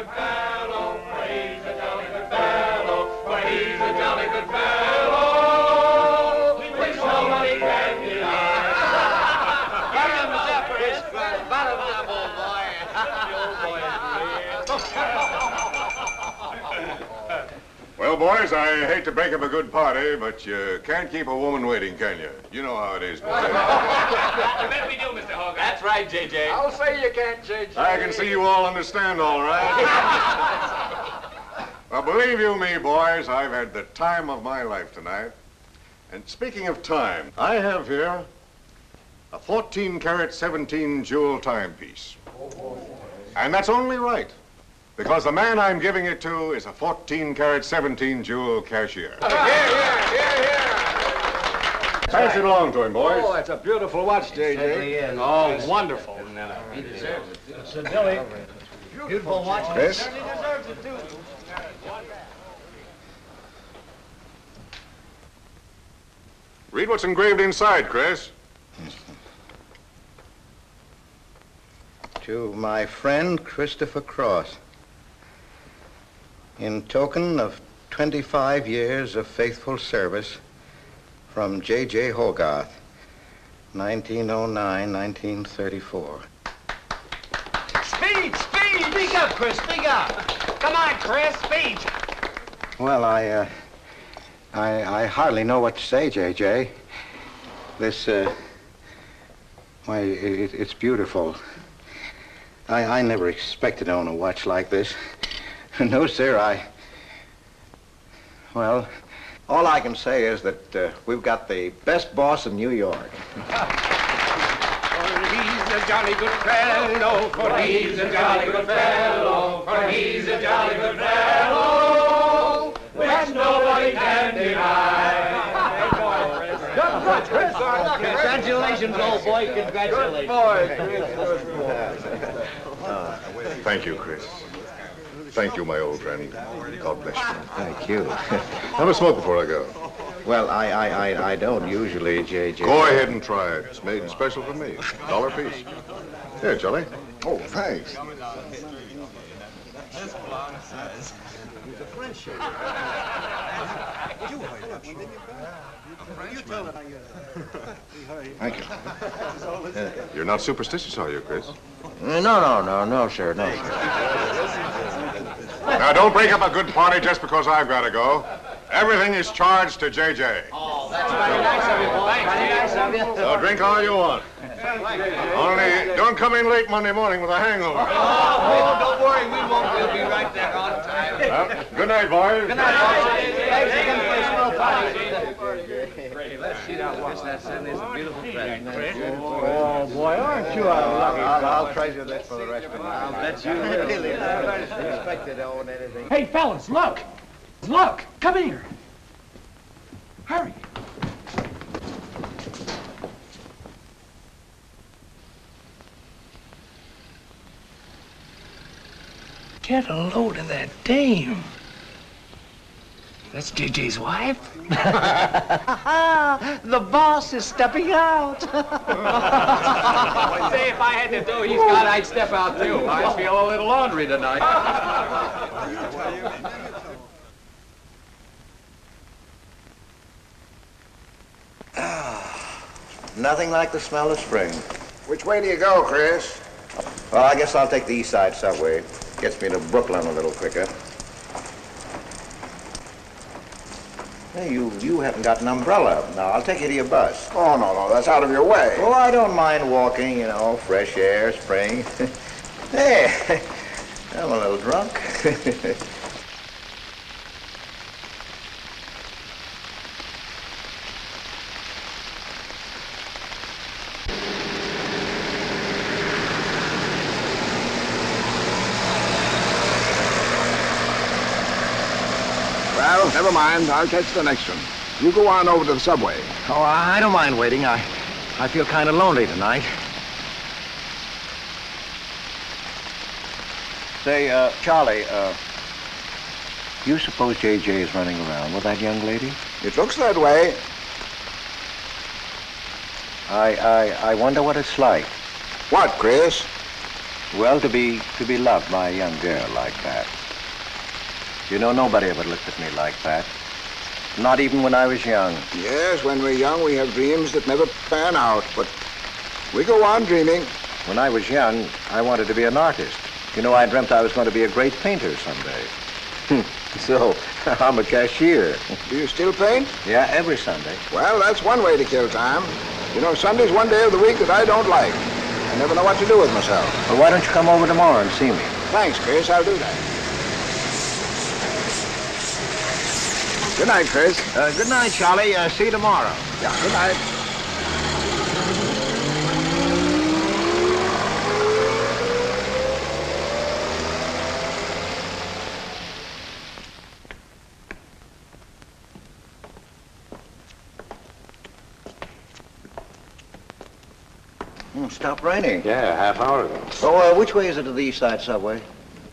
good fellow, for he's a jolly good fellow, for he's a jolly good fellow, which nobody can deny. Bottoms up, Chris. Bottoms up, old boy. Well, boys, I hate to break up a good party, but you can't keep a woman waiting, can you? You know how it is, boys. I bet we do, Mr. Hogarth. That's right, J.J. I'll say you can't, J.J. I can see you all understand, all right. Well, believe you me, boys, I've had the time of my life tonight. And speaking of time, I have here a 14-carat, 17-jewel timepiece. And that's only right, because the man I'm giving it to is a 14-carat, 17-jewel cashier. Pass it along to him, boys. Oh, that's a beautiful watch, J.J. Oh, wonderful. He deserves it. It's a Billy. Beautiful watch. Chris? He deserves it, too. Read what's engraved inside, Chris. To my friend Christopher Cross, in token of 25 years of faithful service, from J.J. Hogarth, 1909-1934. Speech! Speak up, Chris, speak up. Come on, Chris, speech. Well, I hardly know what to say, J.J. This, why, it's beautiful. I never expected to own a watch like this. No, sir, well, all I can say is that we've got the best boss in New York. For he's a jolly good fellow, for he's a jolly good fellow, for he's a jolly good fellow, which nobody can deny. Congratulations, old boy, congratulations. Thank you, Chris. Thank you, my old friend. God bless you. Thank you. Have a smoke before I go. Well, I don't usually, J.J. Go ahead and try it. It's made special for me. $1 a piece. Here, Charlie. Oh, thanks. Thank you. You're not superstitious, are you, Chris? No, sir, no. Now, don't break up a good party just because I've got to go. Everything is charged to J.J. Oh, that's very nice of you, boy. Very nice of you. So drink all you want. Only don't come in late Monday morning with a hangover. Oh, don't worry, we won't. We'll be right there on time. Well, good night, boys. Good night, boys. Thanks again for a swell party. Let's see that watch. That certainly is a beautiful present. Oh, boy, aren't you a lucky I'll treasure this for the rest of my life. I'll bet you will. Really, never expected to own anything. Hey, fellas, look. Look, come here. Hurry. Get a load of that dame. That's JJ's wife? The boss is stepping out. Say, if I had to do he's got, I'd step out too. I feel a little laundry tonight. Nothing like the smell of spring. Which way do you go, Chris? Well, I guess I'll take the East Side subway. Gets me to Brooklyn a little quicker. Hey, you haven't got an umbrella. Now, I'll take you to your bus. Oh, no, that's out of your way. Oh, I don't mind walking, you know, fresh air, spring. Hey, I'm a little drunk. Well, never mind. I'll catch the next one. You go on over to the subway. Oh, I don't mind waiting. I feel kind of lonely tonight. Say, Charlie, you suppose J.J. is running around with that young lady? It looks that way. I wonder what it's like. What, Chris? Well, to be loved by a young girl like that. You know, nobody ever looked at me like that. Not even when I was young. Yes, when we're young, we have dreams that never pan out, but we go on dreaming. When I was young, I wanted to be an artist. You know, I dreamt I was going to be a great painter someday. So, I'm a cashier. Do you still paint? Yeah, every Sunday. Well, that's one way to kill time. You know, Sunday's one day of the week that I don't like. I never know what to do with myself. Well, why don't you come over tomorrow and see me? Thanks, Chris. I'll do that. Good night, Chris. Good night, Charlie. See you tomorrow. Yeah, good night. Stopped raining. Yeah, half hour ago. Oh, which way is it to the East Side Subway?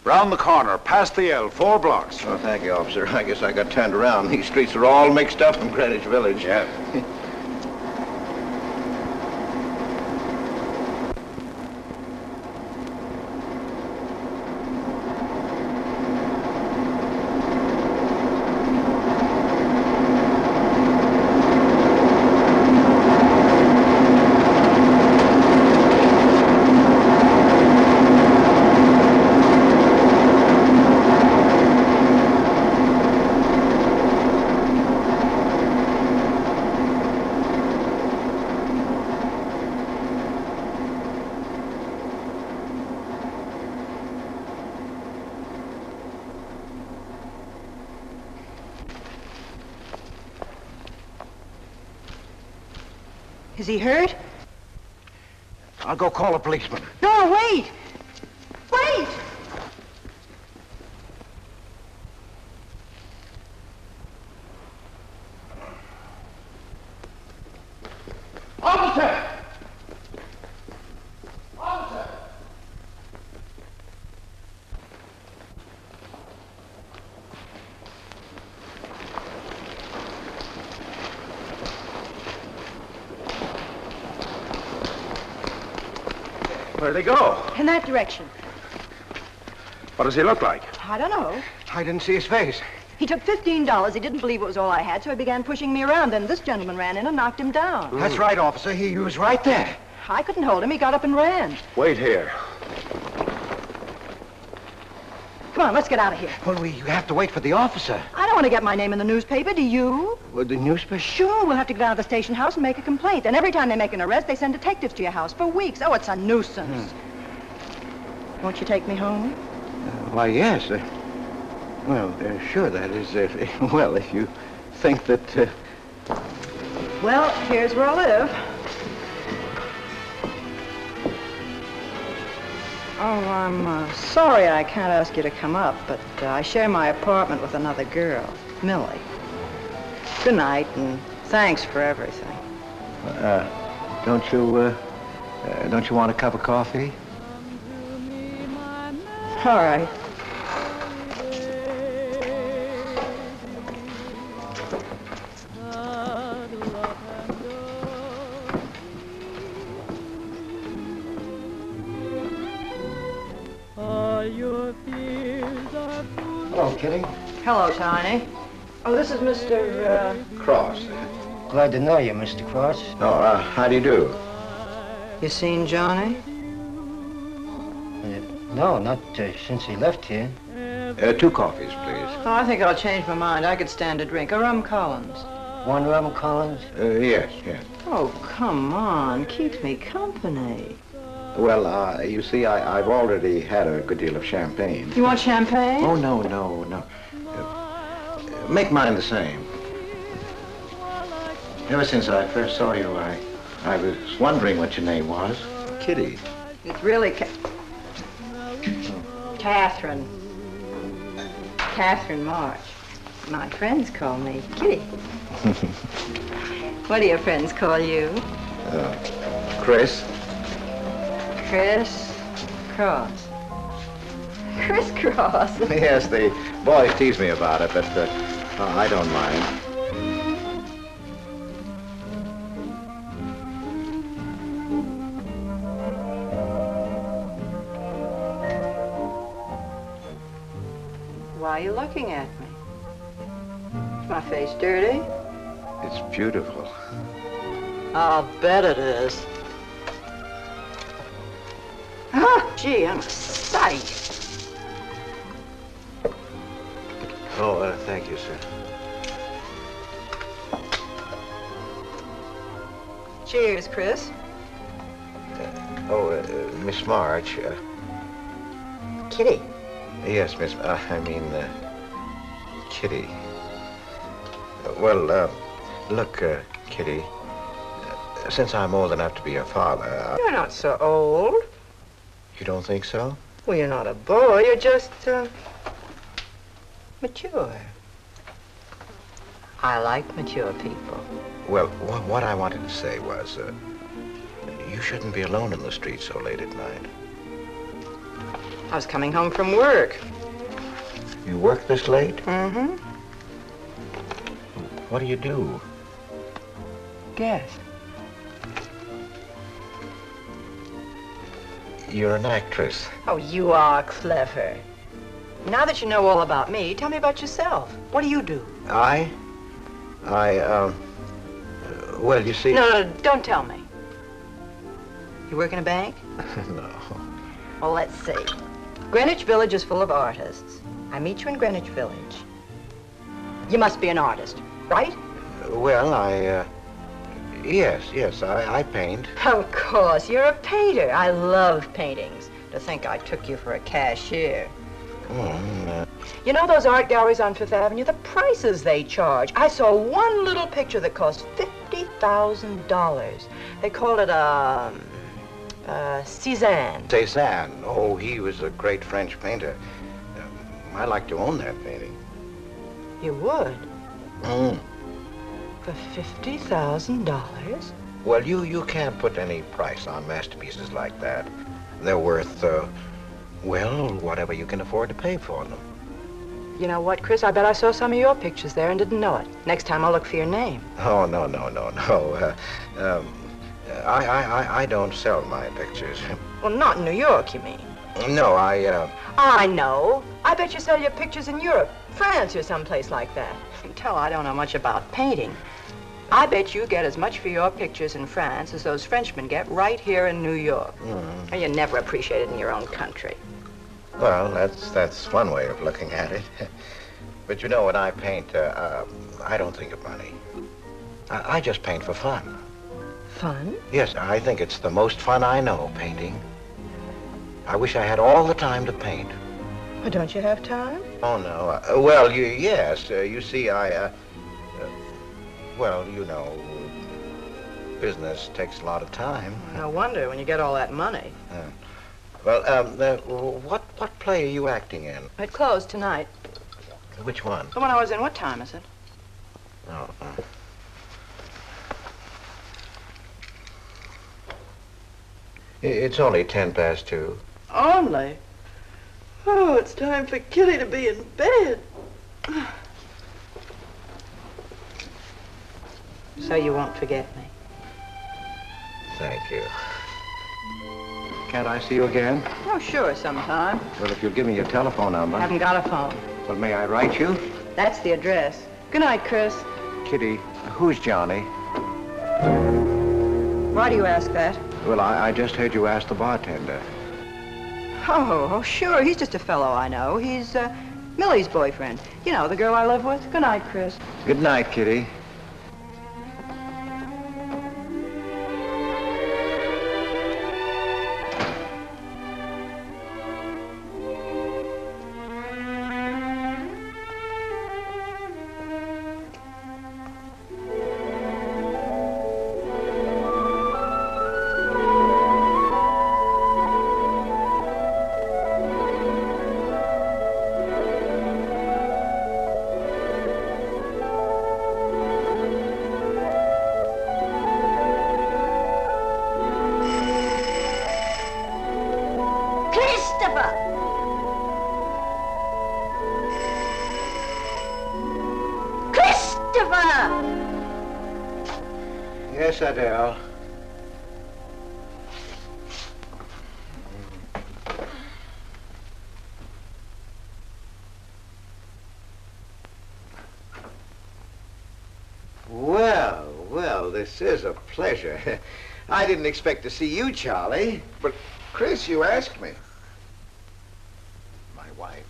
Round the corner, past the L, 4 blocks. Oh, thank you, officer. I guess I got turned around. These streets are all mixed up in Greenwich Village. Yeah. Is he hurt? I'll go call a policeman. No, wait! Wait! Officer! Officer! Where'd they go? In that direction. What does he look like? I don't know. I didn't see his face. He took $15. He didn't believe it was all I had, so he began pushing me around. Then this gentleman ran in and knocked him down. That's right, officer. He was right there. I couldn't hold him. He got up and ran. Wait here. Come on, let's get out of here. Well, we have to wait for the officer. I don't want to get my name in the newspaper, do you? Well, the newspaper? Sure, we'll have to go down to the station house and make a complaint. And every time they make an arrest, they send detectives to your house for weeks. Oh, it's a nuisance. Won't you take me home? Why, yes. Sure, that is, if you think that... Well, here's where I live. Oh, I'm sorry I can't ask you to come up, but I share my apartment with another girl, Millie. Good night, and thanks for everything. Don't you want a cup of coffee? All right. Hello, Kitty. Hello, Tiny. Oh, this is Mr. Cross. Glad to know you, Mr. Cross. Oh, how do you do? You seen Johnny? No, not since he left here. 2 coffees, please. Oh, I think I'll change my mind. I could stand a drink. A rum Collins. One rum Collins? Yes. Oh, come on. Keep me company. Well, you see, I've already had a good deal of champagne. You want champagne? Oh, no. Make mine the same. Ever since I first saw you, I was wondering what your name was. Kitty. It's really Catherine. Catherine March. My friends call me Kitty. What do your friends call you? Chris. Chris Cross. Chris Cross. Yes, the boys tease me about it, but I don't mind. Why are you looking at me? Is my face dirty? It's beautiful. I'll bet it is. Ah, gee, I'm a sight. Oh, thank you, sir. Cheers, Chris. Miss March. Kitty. Yes, Miss. Kitty. Well, look, Kitty. Since I'm old enough to be a father, You're not so old. You don't think so? Well, you're not a boy. You're just, mature. I like mature people. Well, what I wanted to say was, you shouldn't be alone in the street so late at night. I was coming home from work. You work this late? Mm-hmm. What do you do? Guess. You're an actress. Oh, you are clever. Now that you know all about me, tell me about yourself. What do you do? Well, you see... No, don't tell me. You work in a bank? No. Well, let's see. Greenwich Village is full of artists. I meet you in Greenwich Village. You must be an artist, right? Well, Yes, I paint. Of course, you're a painter. I love paintings. To think I took you for a cashier. You know those art galleries on Fifth Avenue? The prices they charge. I saw one little picture that cost $50,000. They called it Cézanne. Cézanne. Oh, he was a great French painter. I'd like to own that painting. You would? For $50,000? Well, you can't put any price on masterpieces like that. They're worth, well, whatever you can afford to pay for them. You know what, Chris? I bet I saw some of your pictures there and didn't know it. Next time I'll look for your name. Oh, no. I don't sell my pictures. Well, not in New York, you mean? No, I know. I bet you sell your pictures in Europe, France, or someplace like that. You can tell I don't know much about painting. I bet you get as much for your pictures in France as those Frenchmen get right here in New York. And you never appreciate it in your own country. Well, that's one way of looking at it. But you know, when I paint, I don't think of money. I just paint for fun. Fun? Yes, I think it's the most fun I know, painting. I wish I had all the time to paint. Well, don't you have time? Oh, no. Well, yes. You see, well, you know, business takes a lot of time. No wonder when you get all that money. What play are you acting in? It closed tonight. Which one? The one I was in. What time is it? Oh. It's only 2:10. Only? Oh, it's time for Kitty to be in bed. So you won't forget me. Thank you. Can't I see you again? Oh, sure, sometime. Well, if you'll give me your telephone number. Haven't got a phone. Well, may I write you? That's the address. Good night, Chris. Kitty, who's Johnny? Why do you ask that? Well, I just heard you ask the bartender. Oh, sure. He's just a fellow I know. He's Millie's boyfriend. You know, the girl I live with. Good night, Chris. Good night, Kitty. Yes, Adele. this is a pleasure. I didn't expect to see you, Charlie. But, Chris, you asked me. My wife.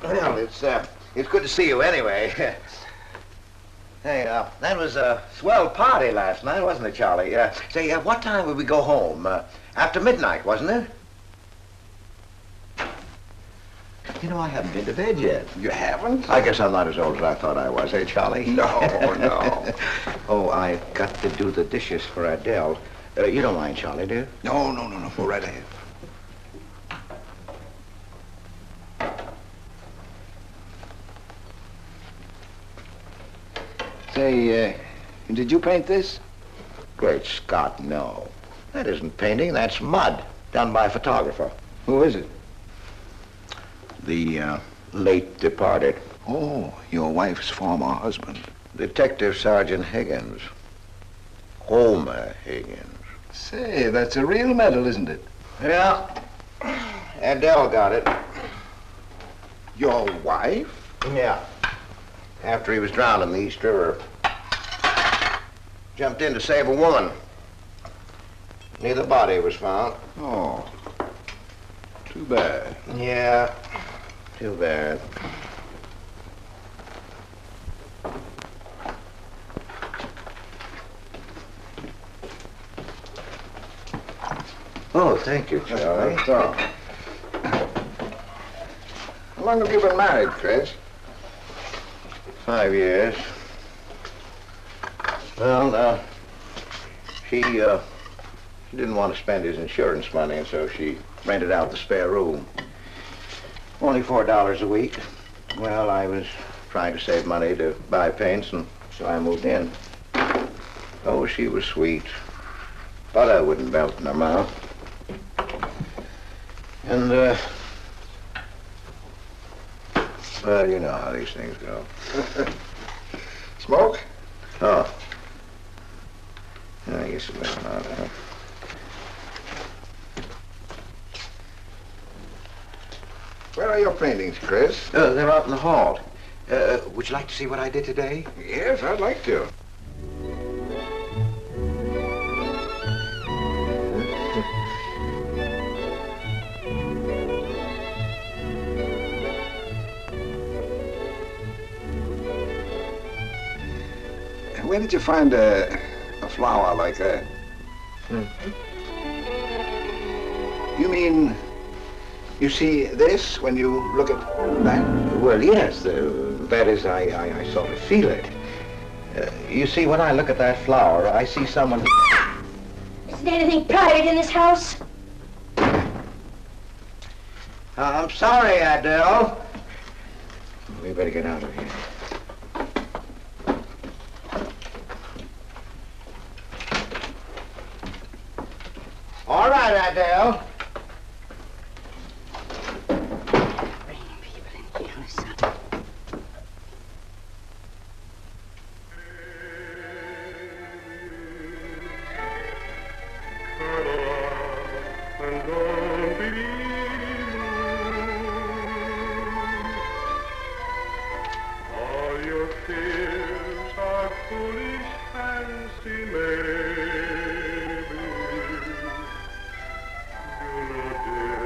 Well, it's good to see you anyway. Hey, that was a swell party last night, wasn't it, Charlie? Say, what time would we go home? After midnight, wasn't it? You know, I haven't been to bed yet. You haven't? I guess I'm not as old as I thought I was, eh, Charlie? No, no. Oh, I've got to do the dishes for Adele. You don't mind, Charlie, do you? No. Go right ahead. Say, did you paint this? Great Scott, no. That isn't painting, that's mud, done by a photographer. Who is it? The, late departed. Oh, your wife's former husband. Detective Sergeant Higgins. Homer Higgins. Say, that's a real medal, isn't it? Yeah. Adele got it. Your wife? Yeah. After he was drowned in the East River. Jumped in to save a woman. Neither body was found. Oh, too bad. Yeah, too bad. Oh, thank you, Charlie. That's all. How long have you been married, Chris? 5 years. Well, she didn't want to spend his insurance money, and so she rented out the spare room. Only $4 a week. Well, I was trying to save money to buy paints, and so I moved in. Oh, she was sweet. Butter wouldn't melt in her mouth. And, well, you know how these things go. Smoke? Oh. I guess it went out, huh? Where are your paintings, Chris? They're out in the hall. Would you like to see what I did today? Yes, I'd like to. Where did you find a flower like that? You mean you see this when you look at that? Well, yes. That is, I sort of feel it. You see, when I look at that flower, I see someone... Isn't anything private in this house? I'm sorry, Adele. We better get out of here. All right, Adele. Bringing people in here, son. All your fears are foolish fancy maybe. You know, dear,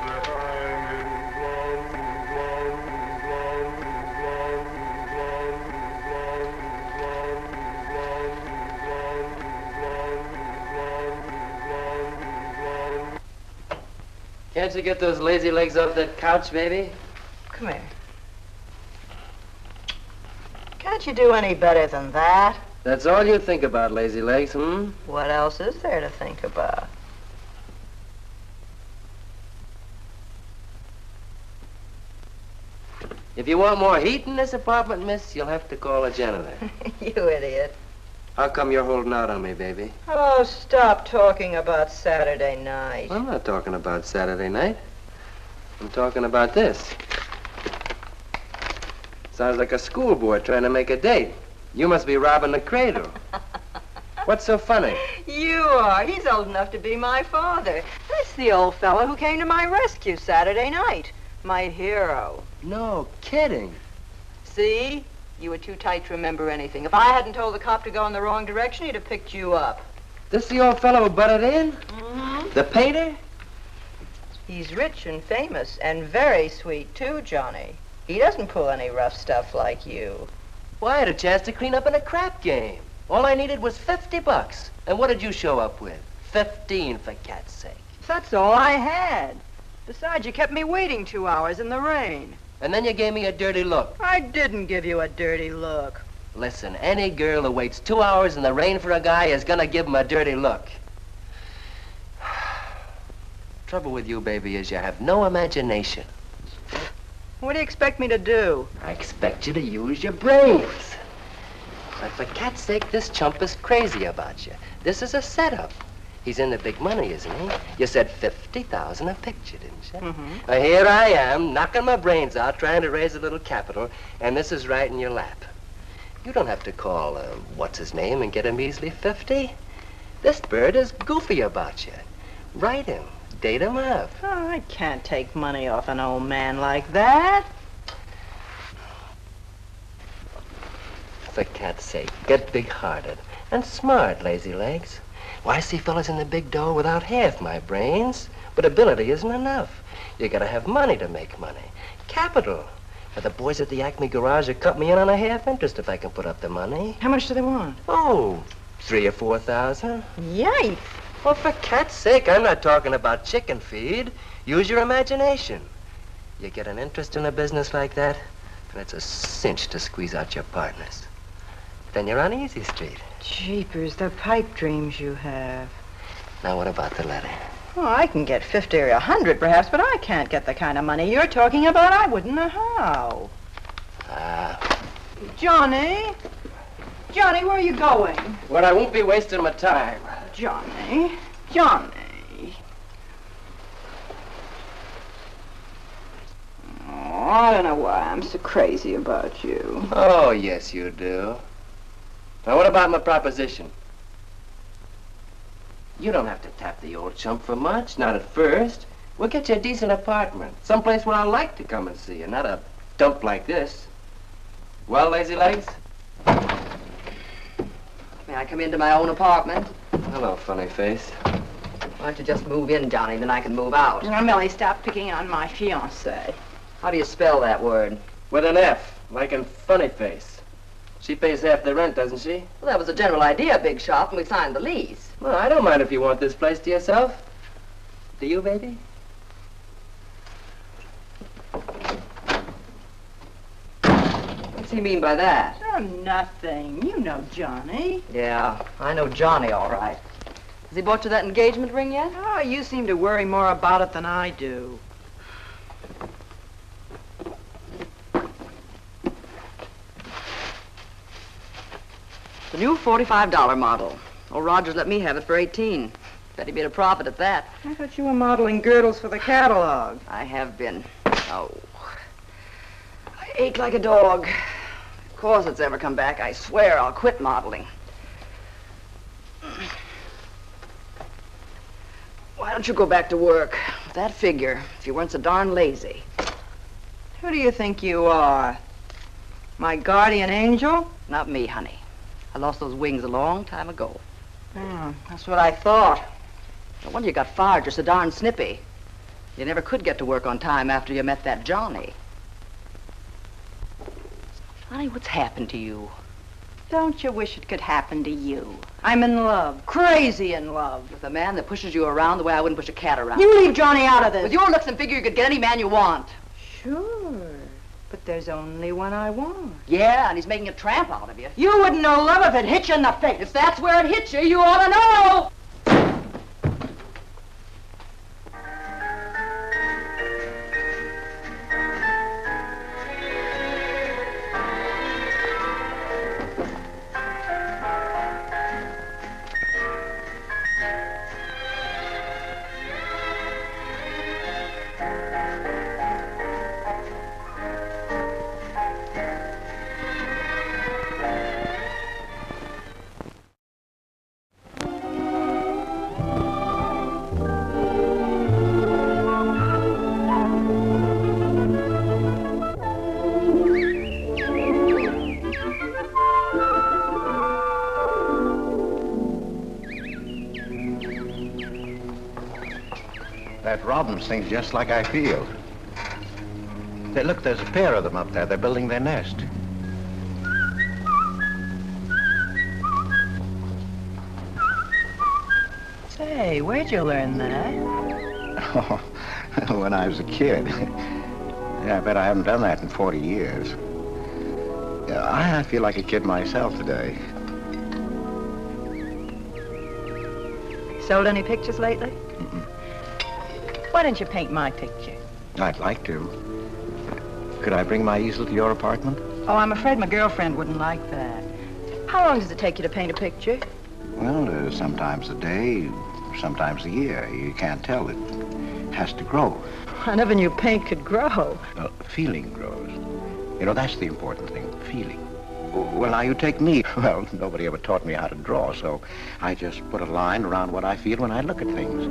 that I'm in Can't you get those lazy legs off that couch, baby? Come here. Can't you do any better than that? That's all you think about, lazy legs, hmm? What else is there to think about? If you want more heat in this apartment, miss, you'll have to call a janitor. You idiot. How come you're holding out on me, baby? Oh, stop talking about Saturday night. I'm not talking about Saturday night. I'm talking about this. Sounds like a schoolboy trying to make a date. You must be robbing the cradle. What's so funny? You are. He's old enough to be my father. That's the old fellow who came to my rescue Saturday night. My hero. No kidding. See? You were too tight to remember anything. If I hadn't told the cop to go in the wrong direction, he'd have picked you up. This the old fellow who butted in? Mm-hmm. The painter? He's rich and famous and very sweet, too, Johnny. He doesn't pull any rough stuff like you. Well, I had a chance to clean up in a crap game. All I needed was $50. And what did you show up with? 15, for cat's sake. That's all I had. Besides, you kept me waiting 2 hours in the rain. And then you gave me a dirty look. I didn't give you a dirty look. Listen, any girl who waits 2 hours in the rain for a guy is gonna give him a dirty look. Trouble with you, baby, is you have no imagination. What do you expect me to do? I expect you to use your brains. But for cat's sake, this chump is crazy about you. This is a setup. He's in the big money, isn't he? You said 50,000 a picture, didn't you? Mm-hmm. Well, here I am, knocking my brains out, trying to raise a little capital, and this is right in your lap. You don't have to call, what's his name, and get him easily 50. This bird is goofy about you. Write him. Date him up. Oh, I can't take money off an old man like that. For cat's sake, get big-hearted and smart, lazy legs. Why, I see fellas in the big door without half my brains, but ability isn't enough. You gotta have money to make money. Capital. Now, the boys at the Acme garage will cut me in on a half interest if I can put up the money. How much do they want? Oh, 3,000 or 4,000. Yikes. Well, for cat's sake, I'm not talking about chicken feed. Use your imagination. You get an interest in a business like that, and it's a cinch to squeeze out your partners. Then you're on Easy Street. Jeepers, the pipe dreams you have. Now, what about the letter? Oh, I can get 50 or 100 perhaps, but I can't get the kind of money you're talking about. I wouldn't know how. Johnny? Johnny, where are you going? Well, I won't be wasting my time. Johnny? Johnny? Oh, I don't know why I'm so crazy about you. Oh, yes, you do. Now, what about my proposition? You don't have to tap the old chump for much, not at first. We'll get you a decent apartment, someplace where I like to come and see you, not a dump like this. Well, lazy legs? May I come into my own apartment? Hello, funny face. Why don't you just move in, Johnny, then I can move out. Now, Millie, stop picking on my fiancée. How do you spell that word? With an F, like in funny face. She pays half the rent, doesn't she? Well, that was the general idea, Big Shop, and we signed the lease. Well, I don't mind if you want this place to yourself. Do you, baby? What's he mean by that? Oh, nothing. You know Johnny. Yeah, I know Johnny all right. Has he bought you that engagement ring yet? Oh, you seem to worry more about it than I do. The new $45 model. Old Rogers let me have it for 18. Bet he made a profit at that. I thought you were modeling girdles for the catalog. I have been. Oh. I ache like a dog. If corsets ever come back, I swear I'll quit modeling. Why don't you go back to work? With that figure, if you weren't so darn lazy. Who do you think you are? My guardian angel? Not me, honey. I lost those wings a long time ago. That's what I thought. No wonder you got fired. You're so darn snippy. You never could get to work on time after you met that Johnny. Honey, what's happened to you? Don't you wish it could happen to you? I'm in love. Crazy in love. With a man that pushes you around the way I wouldn't push a cat around. You leave Johnny out of this. With your looks and figure, you could get any man you want. Sure. But there's only one I want. Yeah, and he's making a tramp out of you. You wouldn't know love if it hit you in the face. If that's where it hit you, you ought to know. some things just like I feel. Look, there's a pair of them up there. They're building their nest. Say, where'd you learn that? Oh, when I was a kid. Yeah, I bet I haven't done that in 40 years. Yeah, I feel like a kid myself today. Sold any pictures lately? Mm-mm. Why don't you paint my picture? I'd like to. Could I bring my easel to your apartment? Oh, I'm afraid my girlfriend wouldn't like that. How long does it take you to paint a picture? Well, sometimes a day, sometimes a year. You can't tell. It has to grow. I never knew paint could grow. Feeling grows. You know, that's the important thing, feeling. Well, now you take me. Well, nobody ever taught me how to draw, so I just put a line around what I feel when I look at things.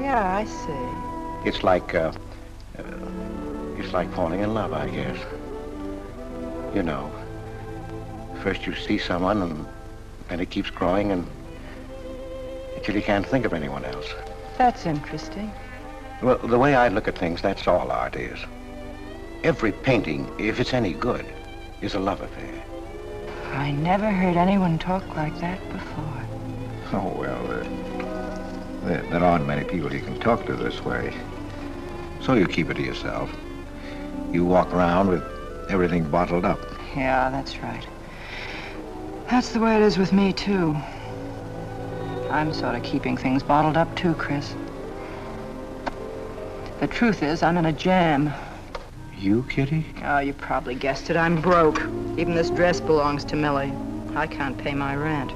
Yeah, I see. It's like falling in love, I guess. You know, first you see someone, and then it keeps growing, and until you can't think of anyone else. That's interesting. Well, the way I look at things, that's all art is. Every painting, if it's any good, is a love affair. I never heard anyone talk like that before. Oh, well, there aren't many people you can talk to this way. So you keep it to yourself. You walk around with everything bottled up. Yeah, that's right. That's the way it is with me, too. I'm sort of keeping things bottled up, too, Chris. The truth is, I'm in a jam. You, Kitty? Oh, you probably guessed it. I'm broke. Even this dress belongs to Millie. I can't pay my rent.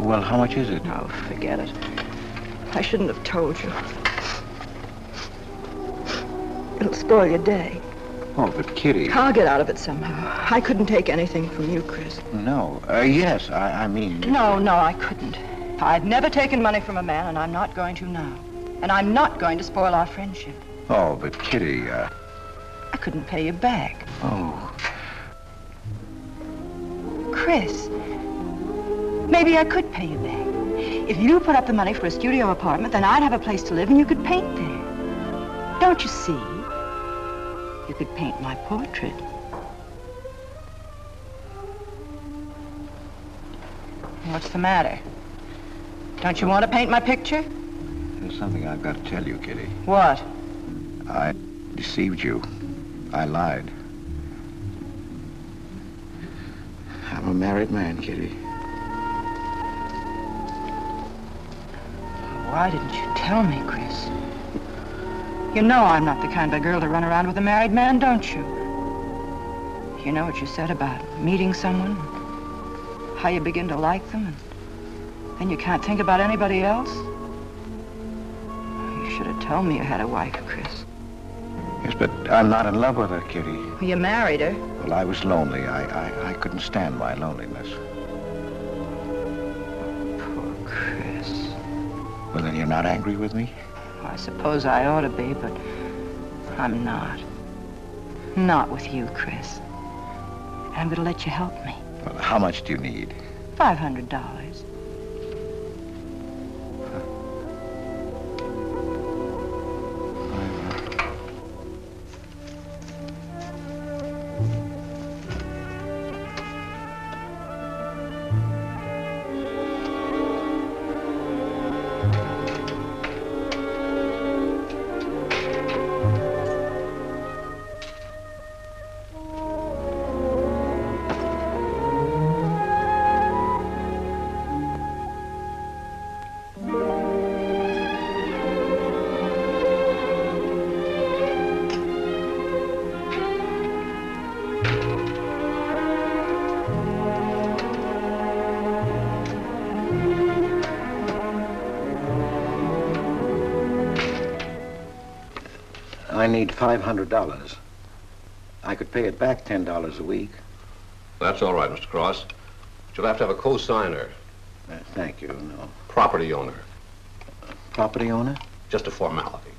Well, how much is it? Oh, forget it. I shouldn't have told you. It'll spoil your day. Oh, but Kitty... I'll get out of it somehow. I couldn't take anything from you, Chris. No. Yes, I mean... No, I couldn't. I've never taken money from a man, and I'm not going to now. And I'm not going to spoil our friendship. Oh, but Kitty, I couldn't pay you back. Oh. Chris, maybe I could pay you back. If you put up the money for a studio apartment, then I'd have a place to live and you could paint there. Don't you see? You could paint my portrait. What's the matter? Don't you want to paint my picture? There's something I've got to tell you, Kitty. What? I deceived you. I lied. I'm a married man, Kitty. Why didn't you tell me, Chris? You know I'm not the kind of girl to run around with a married man, don't you? You know what you said about meeting someone, how you begin to like them, and then you can't think about anybody else? You should have told me you had a wife, Chris. Yes, but I'm not in love with her, Kitty. You married her. Well, I was lonely. I couldn't stand my loneliness. Poor Chris. Well, then you're not angry with me? I suppose I ought to be, but I'm not. Not with you, Chris. And I'm going to let you help me. Well, how much do you need? $500. I need $500. I could pay it back $10 a week. That's all right, Mr. Cross. But you'll have to have a co-signer. Thank you, no. Property owner. Property owner? Just a formality.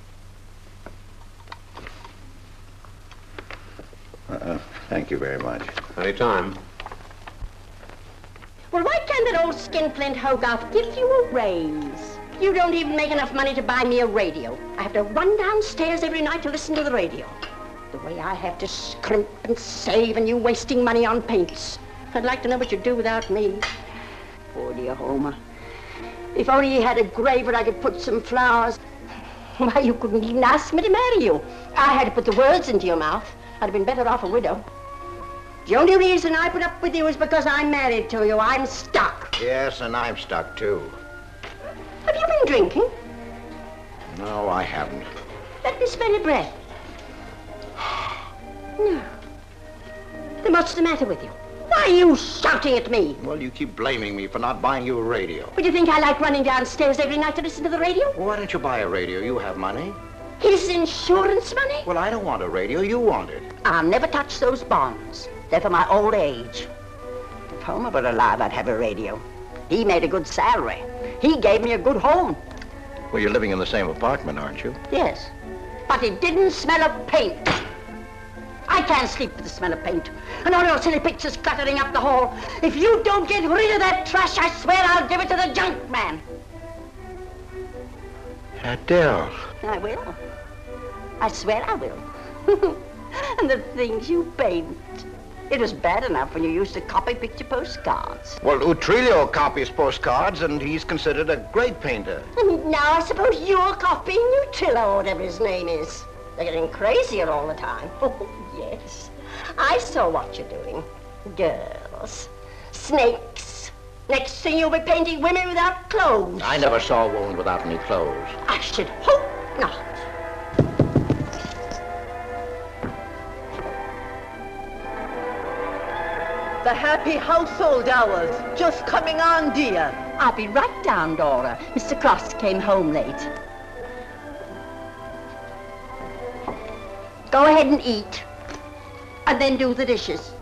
Thank you very much. Anytime. Well, why can't that old skinflint Hogarth give you a raise? You don't even make enough money to buy me a radio. I have to run downstairs every night to listen to the radio. The way I have to scrimp and save and you wasting money on paints. I'd like to know what you'd do without me. Poor dear Homer. If only he had a grave where I could put some flowers. Why, you couldn't even ask me to marry you. I had to put the words into your mouth. I'd have been better off a widow. The only reason I put up with you is because I'm married to you. I'm stuck. Yes, and I'm stuck, too. Have you been drinking? No, I haven't. Let me smell your breath. No. Then what's the matter with you? Why are you shouting at me? Well, you keep blaming me for not buying you a radio. Would you think I like running downstairs every night to listen to the radio? Well, why don't you buy a radio? You have money. His insurance money? Well, I don't want a radio. You want it. I'll never touch those bonds. They're for my old age. If Homer were alive, I'd have a radio. He made a good salary. He gave me a good home. Well, you're living in the same apartment, aren't you? Yes, but it didn't smell of paint. I can't sleep with the smell of paint. And all your silly pictures cluttering up the hall. If you don't get rid of that trash, I swear I'll give it to the junk man. Adele. I will. I swear I will. And the things you paint. It was bad enough when you used to copy picture postcards. Well, Utrillo copies postcards, and he's considered a great painter. And now I suppose you're copying Utrillo, or whatever his name is. They're getting crazier all the time. Oh, yes. I saw what you're doing. Girls. Snakes. Next thing you'll be painting women without clothes. I never saw a woman without any clothes. I should hope not. The happy household hours. Just coming on, dear. I'll be right down, Dora. Mr. Cross came home late. Go ahead and eat. And then do the dishes.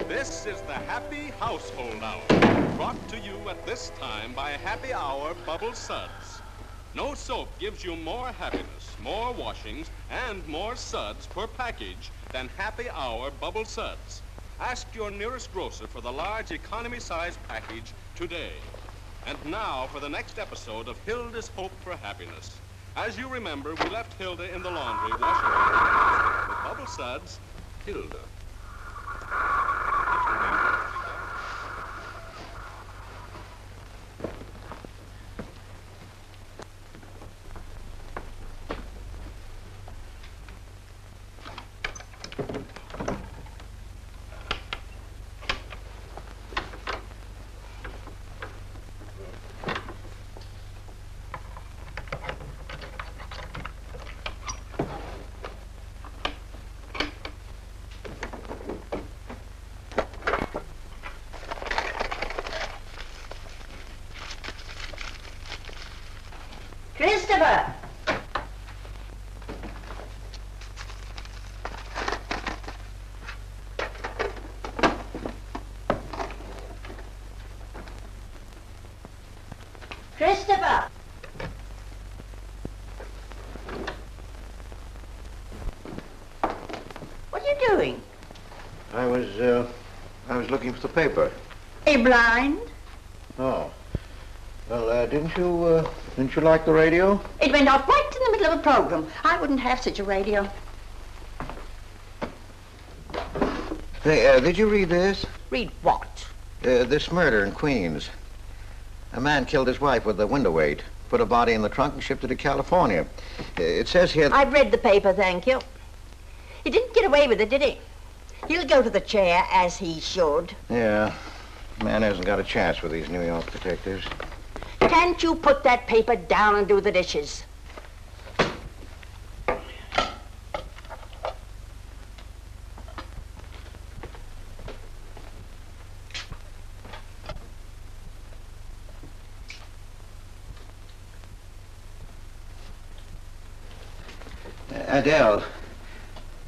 This is the Happy Household Hour, brought to you at this time by Happy Hour Bubble Suds. No soap gives you more happiness, more washings, and more suds per package than Happy Hour Bubble Suds. Ask your nearest grocer for the large economy-size package today. And now for the next episode of Hilda's Hope for Happiness. As you remember, we left Hilda in the laundry washing her hands. With Bubble Suds, Hilda. Christopher! Christopher! What are you doing? I was looking for the paper. Are you blind? Oh. Well, didn't you like the radio? It went off right in the middle of a program. I wouldn't have such a radio. Hey, did you read this? Read what? This murder in Queens. A man killed his wife with a window weight, put a body in the trunk and shipped it to California. It says here... I've read the paper, thank you. He didn't get away with it, did he? He'll go to the chair, as he should. Yeah. Man hasn't got a chance with these New York detectives. Can't you put that paper down and do the dishes? Adele,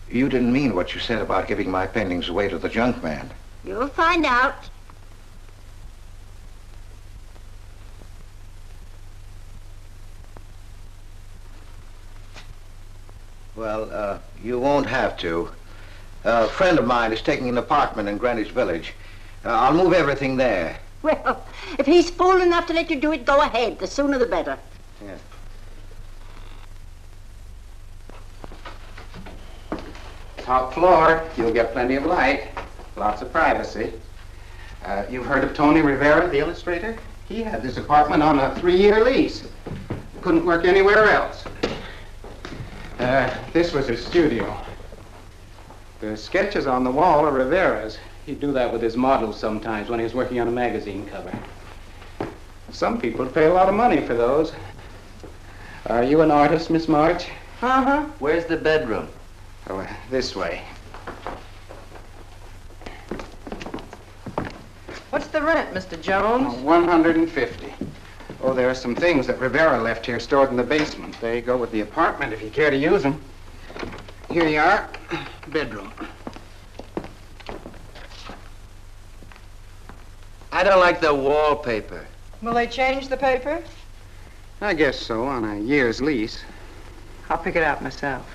you didn't mean what you said about giving my paintings away to the junk man. You'll find out. Well, you won't have to. A friend of mine is taking an apartment in Greenwich Village. I'll move everything there. Well, if he's fool enough to let you do it, go ahead. The sooner the better. Yeah. Top floor, you'll get plenty of light, lots of privacy. You've heard of Tony Rivera, the illustrator? He had this apartment on a 3-year lease. Couldn't work anywhere else. This was his studio. The sketches on the wall are Rivera's. He'd do that with his models sometimes when he was working on a magazine cover. Some people pay a lot of money for those. Are you an artist, Miss March? Uh-huh. Where's the bedroom? Oh, this way. What's the rent, Mr. Jones? 150. Oh, there are some things that Rivera left here stored in the basement. They go with the apartment if you care to use them. Here you are. Bedroom. I don't like the wallpaper. Will they change the paper? I guess so, on a year's lease. I'll pick it out myself.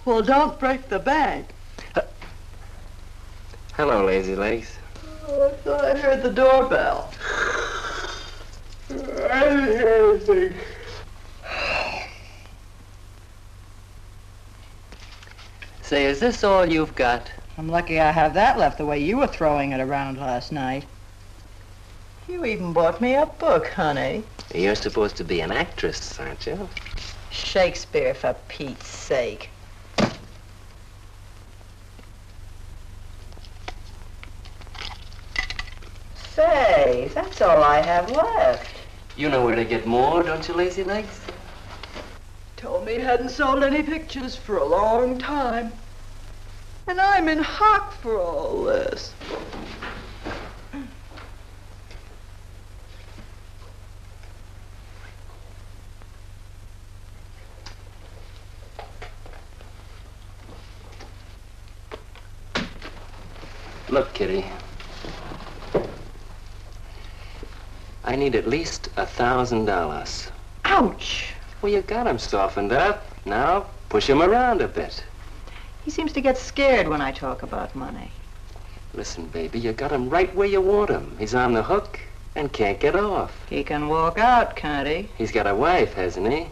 Well, don't break the bank. Hello, Lazy Legs. I thought I heard the doorbell. I didn't hear anything. Say, is this all you've got? I'm lucky I have that left the way you were throwing it around last night. You even bought me a book, honey. You're supposed to be an actress, aren't you? Shakespeare, for Pete's sake. Say, that's all I have left. You know where to get more, don't you, Lazy Legs? Told me he hadn't sold any pictures for a long time. And I'm in hock for all this. Look, Kitty. I need at least $1,000. Ouch! Well, you got him softened up. Now, push him around a bit. He seems to get scared when I talk about money. Listen, baby, you got him right where you want him. He's on the hook and can't get off. He can walk out, can't he? He's got a wife, hasn't he?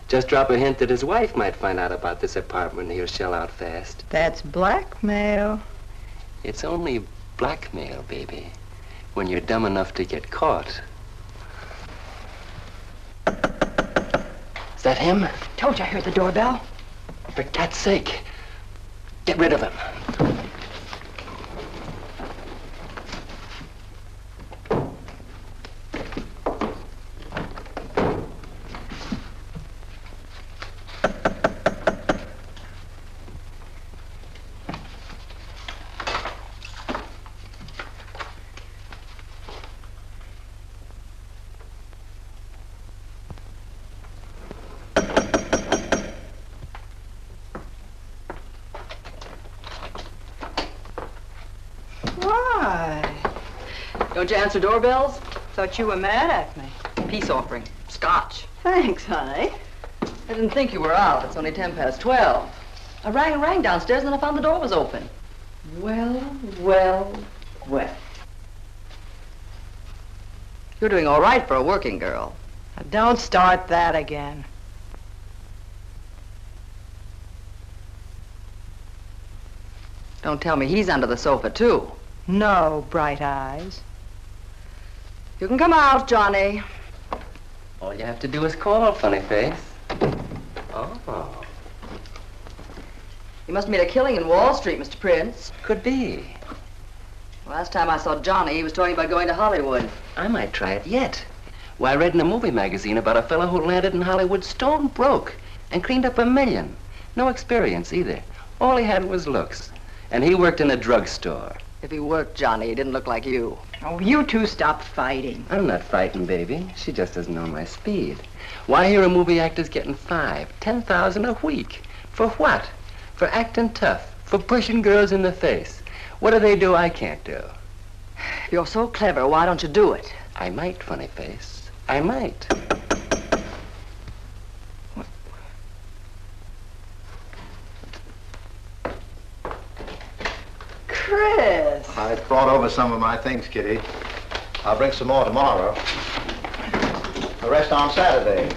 Just drop a hint that his wife might find out about this apartment and he'll shell out fast. That's blackmail. It's only blackmail, baby, when you're dumb enough to get caught. Is that him? Told you I heard the doorbell. For cat's sake, get rid of him. Don't you answer doorbells? Thought you were mad at me. Peace offering. Scotch. Thanks, honey. I didn't think you were out. It's only 12:10. I rang and rang downstairs and then I found the door was open. Well. You're doing all right for a working girl. Now, don't start that again. Don't tell me he's under the sofa, too. No, bright eyes. You can come out, Johnny. All you have to do is call, funny face. Oh. You must have made a killing in Wall Street, Mr. Prince. Could be. Last time I saw Johnny, he was talking about going to Hollywood. I might try it yet. Why, I read in a movie magazine about a fellow who landed in Hollywood stone broke and cleaned up $1 million. No experience either. All he had was looks. And he worked in a drugstore. If he worked, Johnny, he didn't look like you. Oh, you two stop fighting. I'm not frightened, baby. She just doesn't know my speed. Why, here are movie actors getting $5,000, $10,000 a week. For what? For acting tough. For pushing girls in the face. What do they do I can't do? If you're so clever, why don't you do it? I might, funny face. I might. Chris! I brought over some of my things, Kitty. I'll bring some more tomorrow. The rest on Saturday.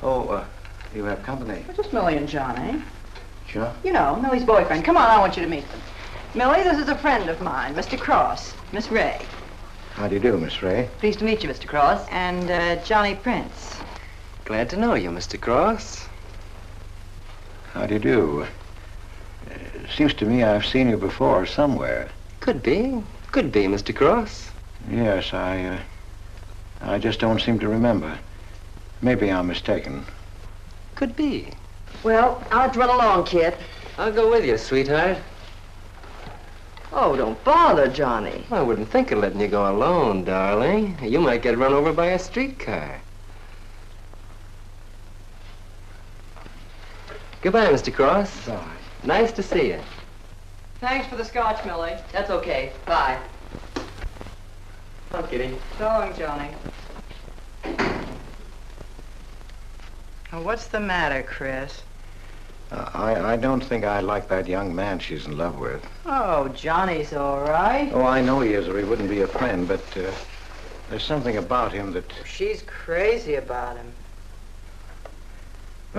Oh, you have company. Just Millie and Johnny. Sure. You know, Millie's boyfriend. Come on, I want you to meet them. Millie, this is a friend of mine, Mr. Cross, Miss Ray. How do you do, Miss Ray? Pleased to meet you, Mr. Cross. And Johnny Prince. Glad to know you, Mr. Cross. How do you do? Seems to me I've seen you before somewhere. Could be. Could be, Mr. Cross. Yes, I just don't seem to remember. Maybe I'm mistaken. Could be. Well, I'll have to run along, kid. I'll go with you, sweetheart. Oh, don't bother, Johnny. I wouldn't think of letting you go alone, darling. You might get run over by a streetcar. Goodbye, Mr. Cross. Bye. Nice to see you. Thanks for the scotch, Millie. That's okay. Bye. Come on, Kitty. So long, Johnny. Oh, what's the matter, Chris? I don't think I like that young man she's in love with. Oh, Johnny's all right. Oh, I know he is, or he wouldn't be a friend, but there's something about him that... She's crazy about him.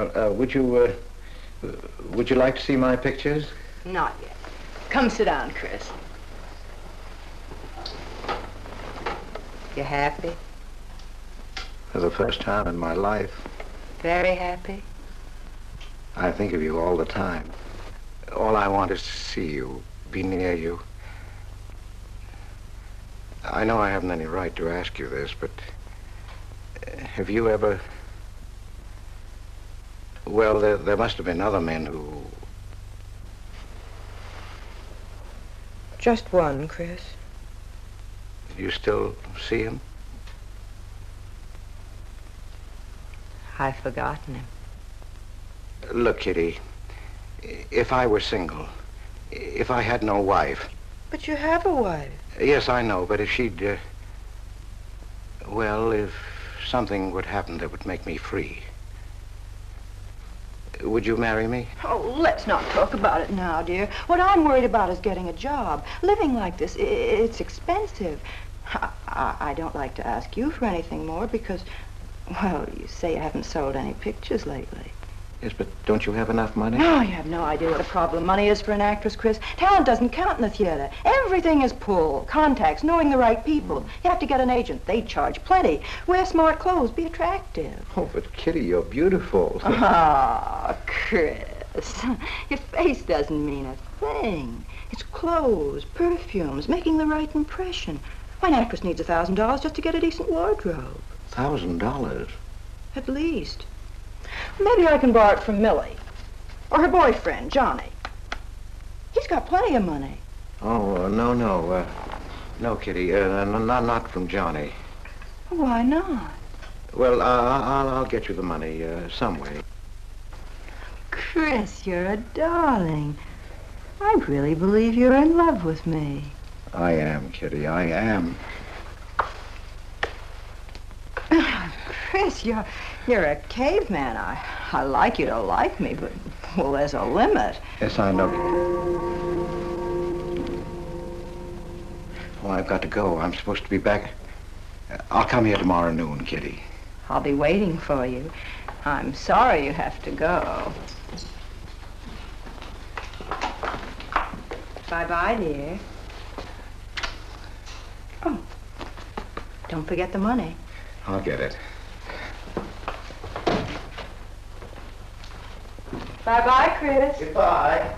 Would you like to see my pictures? Not yet. Come sit down, Chris. You happy? For the first time in my life. Very happy? I think of you all the time. All I want is to see you, be near you. I know I haven't any right to ask you this, but have you ever... Well, there must have been other men who... Just one, Chris. You still see him? I've forgotten him. Look, Kitty, if I were single, if I had no wife... But you have a wife. Yes, I know, but if she'd... well, if something would happen that would make me free... Would you marry me? Oh, let's not talk about it now, dear. What I'm worried about is getting a job. Living like this, it's expensive. I don't like to ask you for anything more because, well, you say you haven't sold any pictures lately. Yes, but don't you have enough money? No, you have no idea what a problem money is for an actress, Chris. Talent doesn't count in the theater. Everything is pull, contacts, knowing the right people. You have to get an agent. They charge plenty. Wear smart clothes. Be attractive. Oh, but Kitty, you're beautiful. Oh, Chris. Your face doesn't mean a thing. It's clothes, perfumes, making the right impression. Why, an actress needs $1,000 just to get a decent wardrobe. $1,000? At least. Maybe I can borrow it from Millie. Or her boyfriend, Johnny. He's got plenty of money. Oh, no. No, Kitty. Not from Johnny. Why not? Well, I'll get you the money some way. Chris, you're a darling. I really believe you're in love with me. I am, Kitty. I am. Chris, you're a caveman. I like you to like me, but, well, there's a limit. Yes, I know. Well, I've got to go. I'm supposed to be back. I'll come here tomorrow noon, Kitty. I'll be waiting for you. I'm sorry you have to go. Bye-bye, dear. Oh, don't forget the money. I'll get it. Bye-bye, Chris. Goodbye.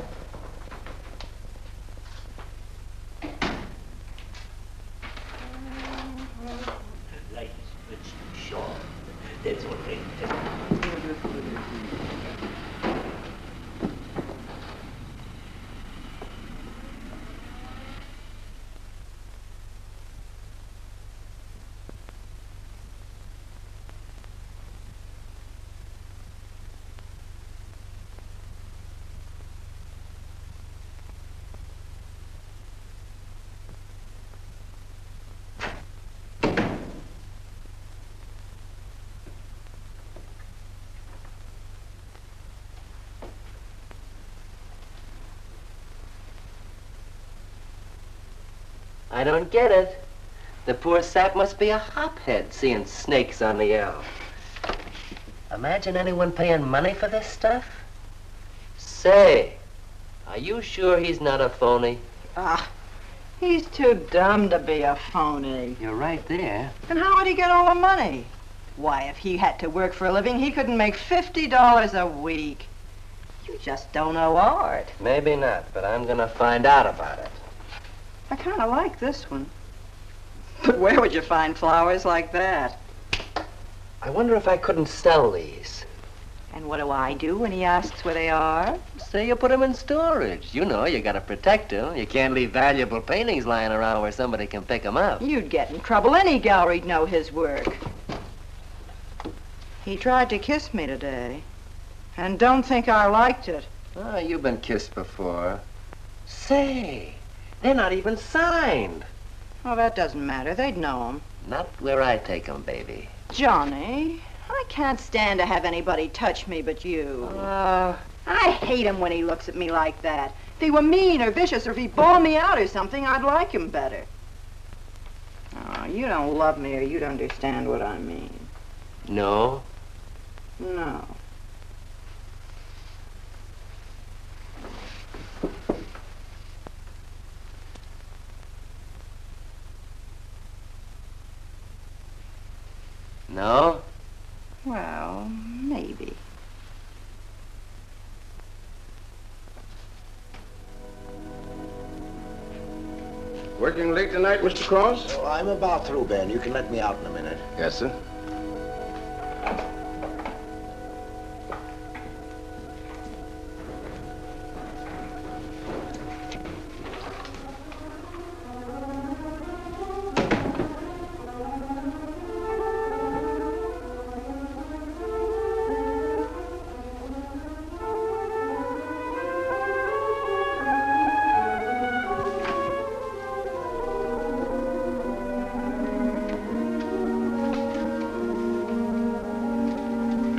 That's all right. I don't get it. The poor sap must be a hophead seeing snakes on the L. Imagine anyone paying money for this stuff. Say, are you sure he's not a phony? Ah, he's too dumb to be a phony. You're right there. And how would he get all the money? Why, if he had to work for a living, he couldn't make $50 a week. You just don't know art. Maybe not, but I'm gonna find out about it. I kind of like this one. But where would you find flowers like that? I wonder if I couldn't sell these. And what do I do when he asks where they are? Say you put them in storage. You know, you gotta protect them. You can't leave valuable paintings lying around where somebody can pick them up. You'd get in trouble. Any gallery'd know his work. He tried to kiss me today. And don't think I liked it. Oh, you've been kissed before. Say, they're not even signed. Oh, that doesn't matter. They'd know him. Not where I take them, baby. Johnny, I can't stand to have anybody touch me but you. I hate him when he looks at me like that. If he were mean or vicious or if he bawled me out or something, I'd like him better. Oh, you don't love me or you'd understand what I mean. No? No. No? Well, maybe. Working late tonight, Mr. Cross? Oh, I'm about through, Ben. You can let me out in a minute. Yes, sir.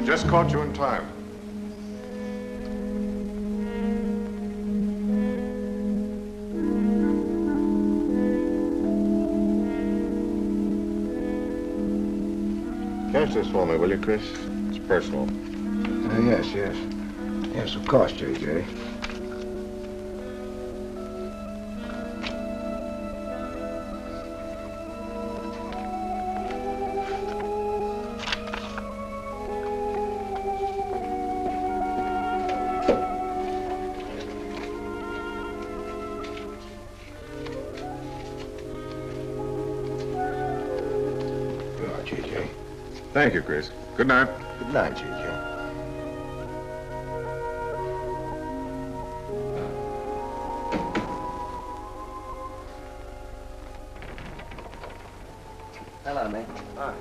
Just caught you in time. Cash this for me, will you, Chris? It's personal. Yes. Yes, of course, J.J. Thank you, Chris. Good night. Good night, J.J. Hello, Nick. Hi.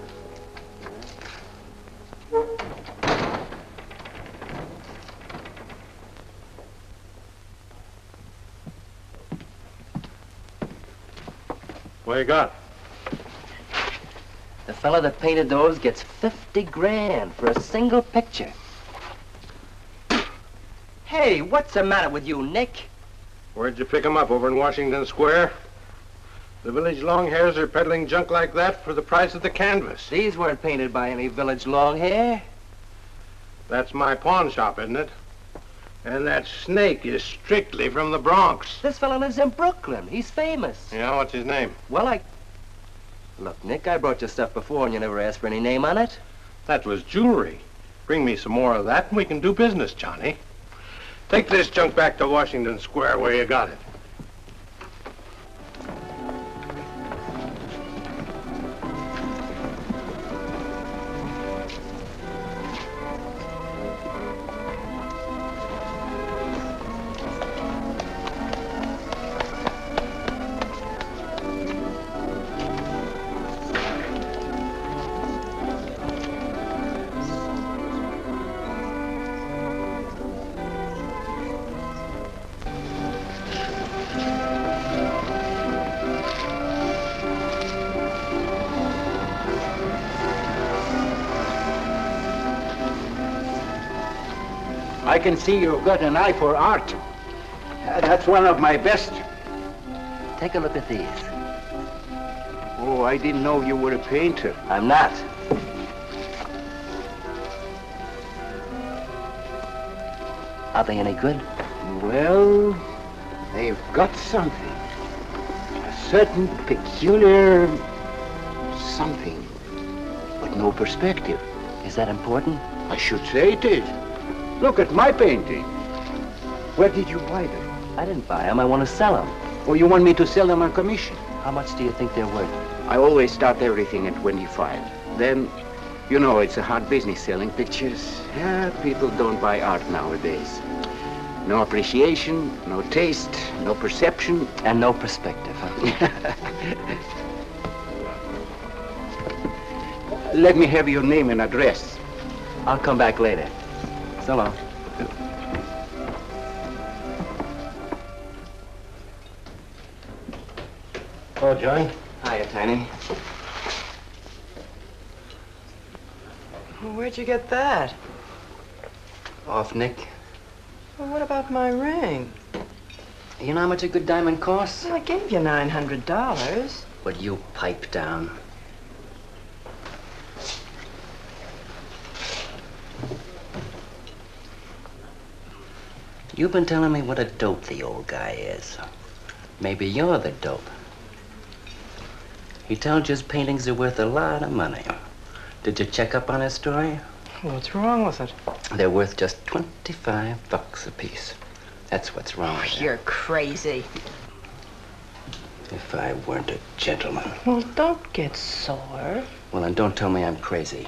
What you got? The fella that painted those gets 50 grand for a single picture. Hey, what's the matter with you, Nick? Where'd you pick 'em up? Over in Washington Square? The village long hairs are peddling junk like that for the price of the canvas. These weren't painted by any village long hair. That's my pawn shop, isn't it? And that snake is strictly from the Bronx. This fella lives in Brooklyn. He's famous. Yeah, what's his name? Well, Look, Nick, I brought you stuff before and you never asked for any name on it. That was jewelry. Bring me some more of that and we can do business, Johnny. Take this junk back to Washington Square where you got it. I can see you've got an eye for art. That's one of my best. Take a look at these. Oh, I didn't know you were a painter. I'm not. Are they any good? Well, they've got something. A certain peculiar something, but no perspective. Is that important? I should say it is. Look at my painting. Where did you buy them? I didn't buy them. I want to sell them. Oh, you want me to sell them on commission? How much do you think they're worth? I always start everything at 25. Then, you know, it's a hard business selling pictures. Yeah, people don't buy art nowadays. No appreciation, no taste, no perception. And no perspective, huh? Let me have your name and address. I'll come back later. So long. Oh, John. Hiya, Tiny. Well, where'd you get that? Off Nick. Well, what about my ring? You know how much a good diamond costs? Well, I gave you $900. Would you pipe down? You've been telling me what a dope the old guy is. Maybe you're the dope. He told you his paintings are worth a lot of money. Did you check up on his story? What's wrong with it? They're worth just $25 a piece. That's what's wrong with them. You're crazy. If I weren't a gentleman. Well, don't get sore. Well, then don't tell me I'm crazy.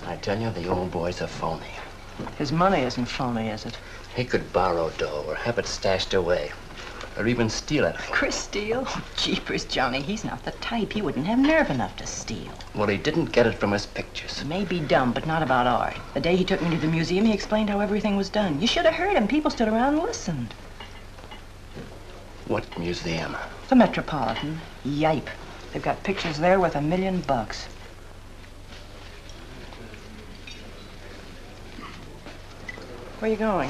I tell you, the old boy's a phony. His money isn't phony, is it? He could borrow dough or have it stashed away. Or even steal it. Chris steal? Jeepers, Johnny, he's not the type. He wouldn't have nerve enough to steal. Well, he didn't get it from his pictures. He may be dumb, but not about art. The day he took me to the museum, he explained how everything was done. You should have heard him. People stood around and listened. What museum? The Metropolitan. Yipe. They've got pictures there worth $1 million. Where are you going?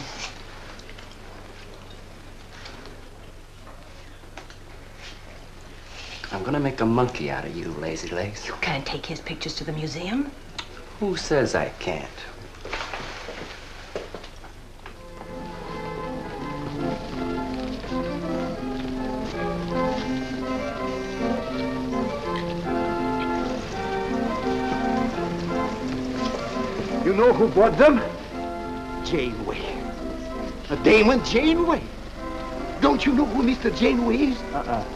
I'm gonna make a monkey out of you, lazy legs. You can't take his pictures to the museum. Who says I can't? You know who bought them? Janeway. A Damon Janeway. Don't you know who Mr. Janeway is?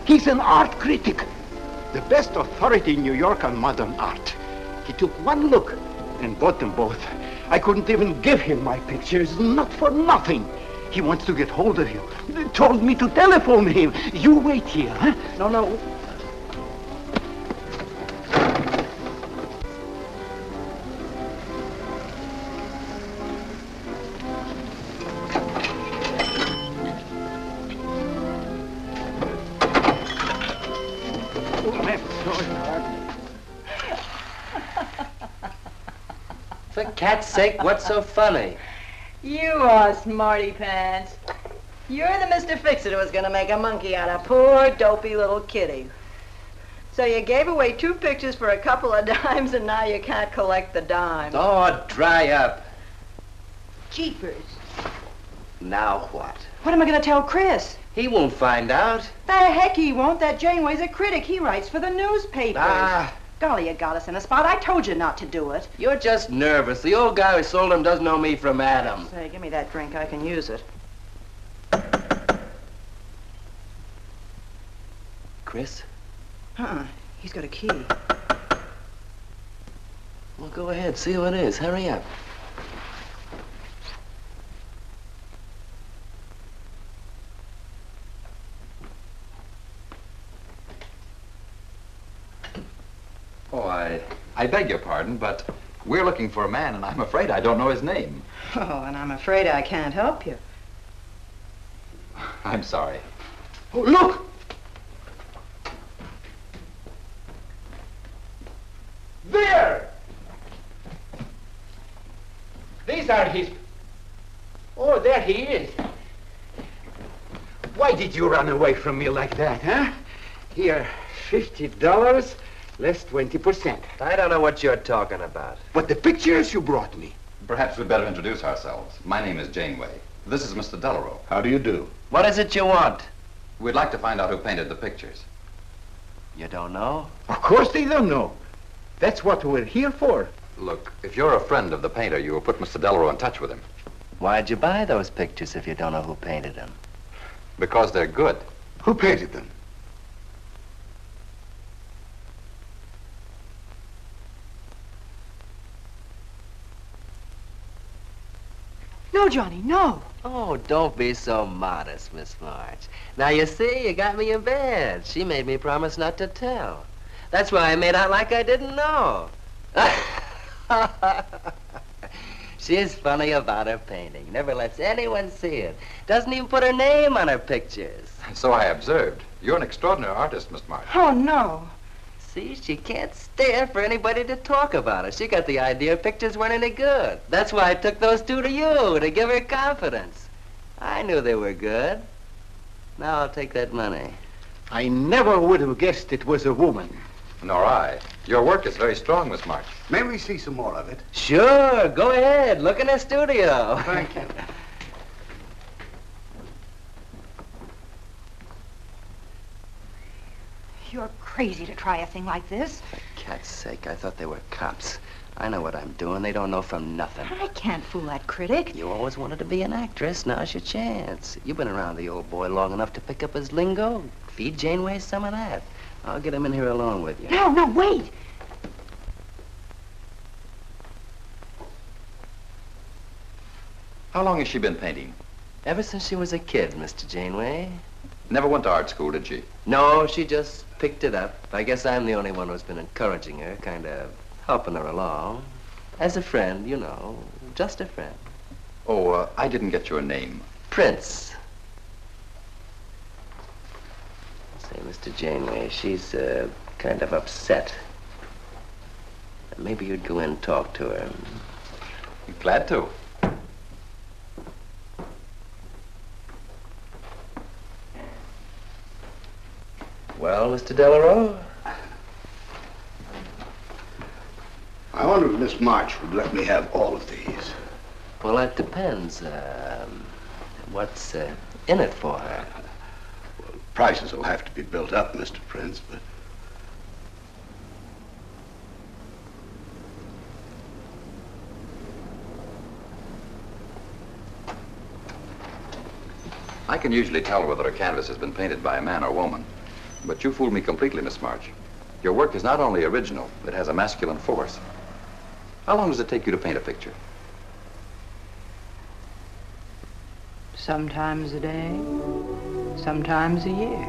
He's an art critic. The best authority in New York on modern art. He took one look and bought them both. I couldn't even give him my pictures, not for nothing. He wants to get hold of you. He told me to telephone him. You wait here, huh? No. For cat's sake, what's so funny? You are smarty pants. You're the Mr. Fix-It who was gonna make a monkey out of poor, dopey little kitty. So you gave away 2 pictures for a couple of dimes, and now you can't collect the dime. Oh, dry up. Jeepers. Now what? What am I gonna tell Chris? He won't find out. The heck he won't. That Janeway's a critic. He writes for the newspapers. Ah. Golly, you got us in a spot. I told you not to do it. You're just nervous. The old guy who sold him doesn't know me from Adam. Say, give me that drink. I can use it. Chris? He's got a key. Well, go ahead. See who it is. Hurry up. Oh, I beg your pardon, but we're looking for a man, and I'm afraid I don't know his name. Oh, and I'm afraid I can't help you. I'm sorry. Oh, look! These are his... Oh, there he is. Why did you run away from me like that, huh? Here, $50, less 20%. I don't know what you're talking about. But the pictures you brought me. Perhaps we'd better introduce ourselves. My name is Janeway. This is Mr. Delarue. How do you do? What is it you want? We'd like to find out who painted the pictures. You don't know? Of course they don't know. That's what we're here for. Look, if you're a friend of the painter, you will put Mr. Delarue in touch with him. Why'd you buy those pictures if you don't know who painted them? Because they're good. Who painted them? No, Johnny, no. Oh, don't be so modest, Miss March. Now, you see, you got me in bed. She made me promise not to tell. That's why I made out like I didn't know. She's funny about her painting. Never lets anyone see it. Doesn't even put her name on her pictures. So I observed. You're an extraordinary artist, Miss March. Oh, no. See, she can't stand for anybody to talk about her. She got the idea her pictures weren't any good. That's why I took those two to you, to give her confidence. I knew they were good. Now I'll take that money. I never would have guessed it was a woman. Nor I. Your work is very strong, Miss March. May we see some more of it? Sure, go ahead. Look in the studio. Thank you. You're crazy to try a thing like this. For cat's sake, I thought they were cops. I know what I'm doing. They don't know from nothing. I can't fool that critic. You always wanted to be an actress. Now's your chance. You've been around the old boy long enough to pick up his lingo. Feed Janeway some of that. I'll get him in here alone with you. No, wait. How long has she been painting? Ever since she was a kid, Mr. Janeway. Never went to art school, did she? No, she just picked it up. I guess I'm the only one who's been encouraging her, kind of helping her along. As a friend, you know, just a friend. Oh, I didn't get your name. Prince. Say, Mr. Janeway, she's kind of upset. Maybe you'd go in and talk to her. Glad to. Well, Mr. Delarue? I wonder if Miss March would let me have all of these. Well, that depends. What's in it for her? Well, prices will have to be built up, Mr. Prince, but... I can usually tell whether a canvas has been painted by a man or woman. But you fooled me completely, Miss March. Your work is not only original, it has a masculine force. How long does it take you to paint a picture? Sometimes a day, sometimes a year.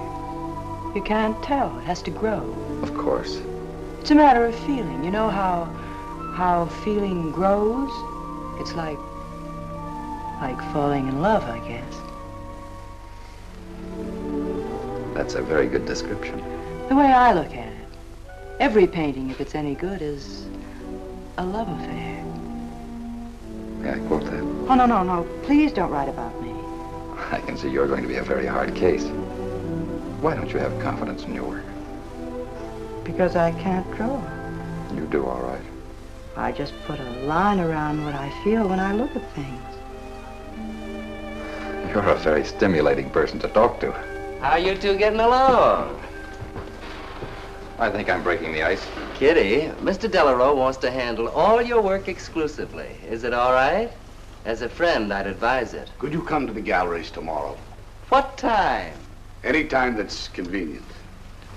You can't tell. It has to grow. Of course. It's a matter of feeling. You know how feeling grows? It's like falling in love, I guess. That's a very good description. The way I look at it, every painting, if it's any good, is a love affair. May I quote that? Oh, no. Please don't write about me. I can see you're going to be a very hard case. Why don't you have confidence in your work? Because I can't draw. You do all right. I just put a line around what I feel when I look at things. You're a very stimulating person to talk to. How you two getting along? I think I'm breaking the ice. Kitty, Mr. Delarue wants to handle all your work exclusively. Is it all right? As a friend, I'd advise it. Could you come to the galleries tomorrow? What time? Any time that's convenient.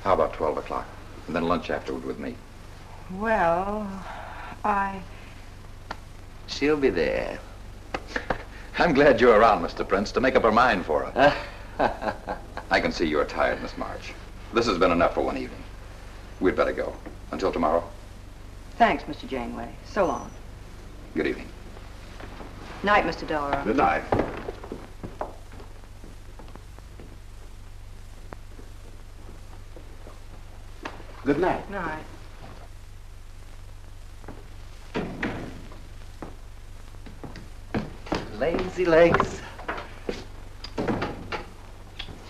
How about 12 o'clock? And then lunch afterward with me. Well, She'll be there. I'm glad you're around, Mr. Prince, to make up her mind for her. I can see you're tired, Miss March. This has been enough for one evening. We'd better go. Until tomorrow. Thanks, Mr. Janeway. So long. Good evening. Night, Mr. Delarue. Good night. Good night. Night. Lazy legs.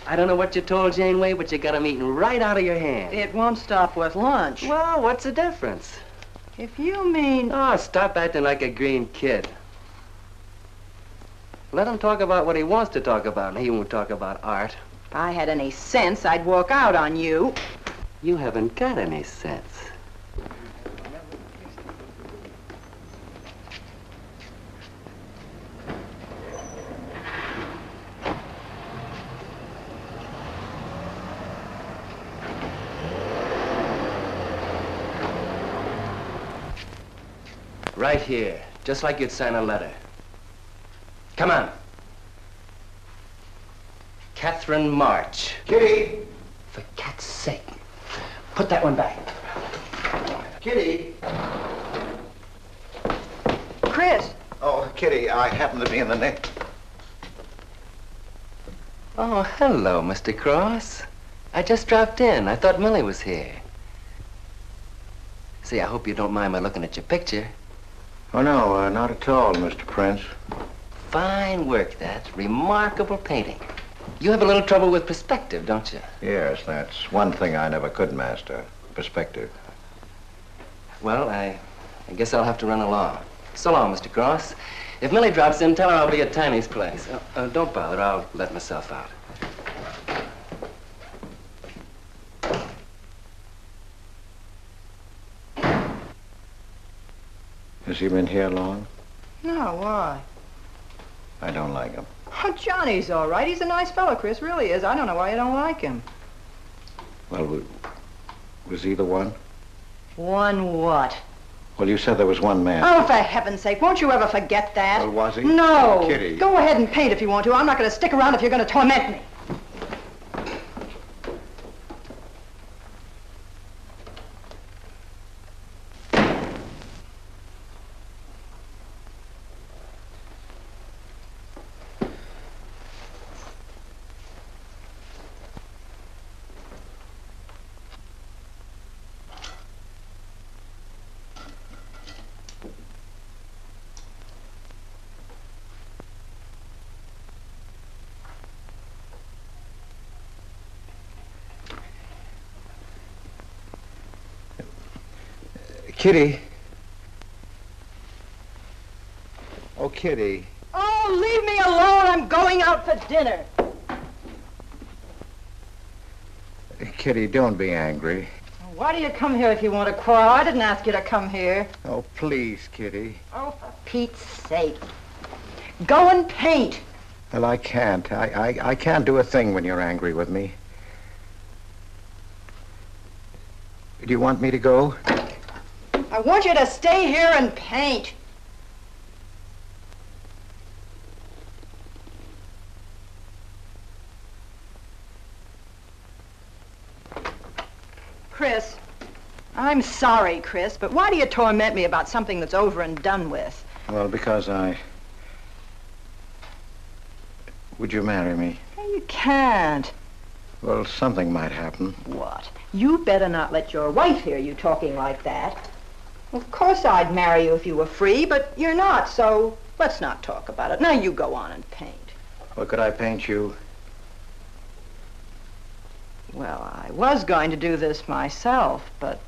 I don't know what you told Janeway, but you got 'em eating right out of your hand. It won't stop with lunch. Well, what's the difference? If you mean... Oh, stop acting like a green kid. Let him talk about what he wants to talk about, and he won't talk about art. If I had any sense, I'd walk out on you. You haven't got any sense. Right here, just like you'd sign a letter. Come on. Catherine March. Kitty! For cat's sake. Put that one back. Kitty! Chris! Oh, Kitty, I happen to be in the next. Oh, hello, Mr. Cross. I just dropped in. I thought Millie was here. See, I hope you don't mind my looking at your picture. Oh, no, not at all, Mr. Prince. Fine work, that. Remarkable painting. You have a little trouble with perspective, don't you? Yes, that's one thing I never could master. Perspective. Well, I guess I'll have to run along. So long, Mr. Cross. If Millie drops in, tell her I'll be at Tiny's place. Don't bother. I'll let myself out. Has he been here long? No, why? I don't like him. Oh, Johnny's all right. He's a nice fellow, Chris, really is. I don't know why you don't like him. Well, was he the one? One what? Well, you said there was one man. Oh, for heaven's sake, won't you ever forget that? Well, was he? No. Kitty. Go ahead and paint if you want to. I'm not going to stick around if you're going to torment me. Kitty. Oh, Kitty. Oh, leave me alone. I'm going out for dinner. Kitty, don't be angry. Why do you come here if you want to quarrel? I didn't ask you to come here. Oh, please, Kitty. Oh, for Pete's sake. Go and paint. Well, I can't. I can't do a thing when you're angry with me. Do you want me to go? I want you to stay here and paint. Chris, I'm sorry, Chris, but why do you torment me about something that's over and done with? Well, because Would you marry me? You can't. Well, something might happen. What? You better not let your wife hear you talking like that. Of course I'd marry you if you were free, but you're not, so let's not talk about it. Now you go on and paint. Well, could I paint you? Well, I was going to do this myself, but,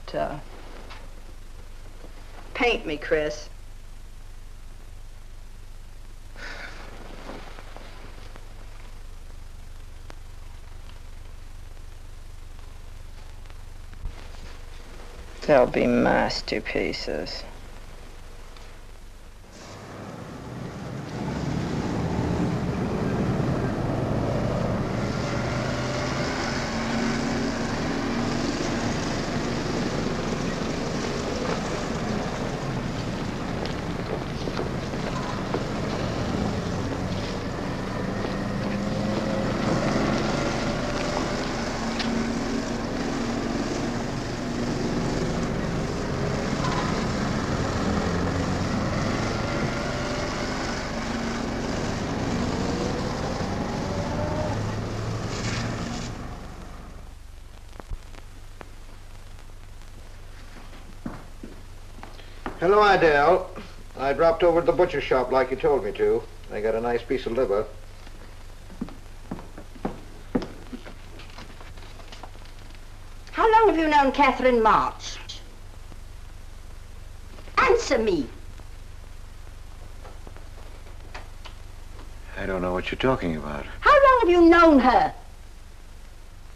paint me, Chris. They'll be masterpieces. Hello, Adele. I dropped over to the butcher shop like you told me to. I got a nice piece of liver. How long have you known Catherine March? Answer me. I don't know what you're talking about. How long have you known her?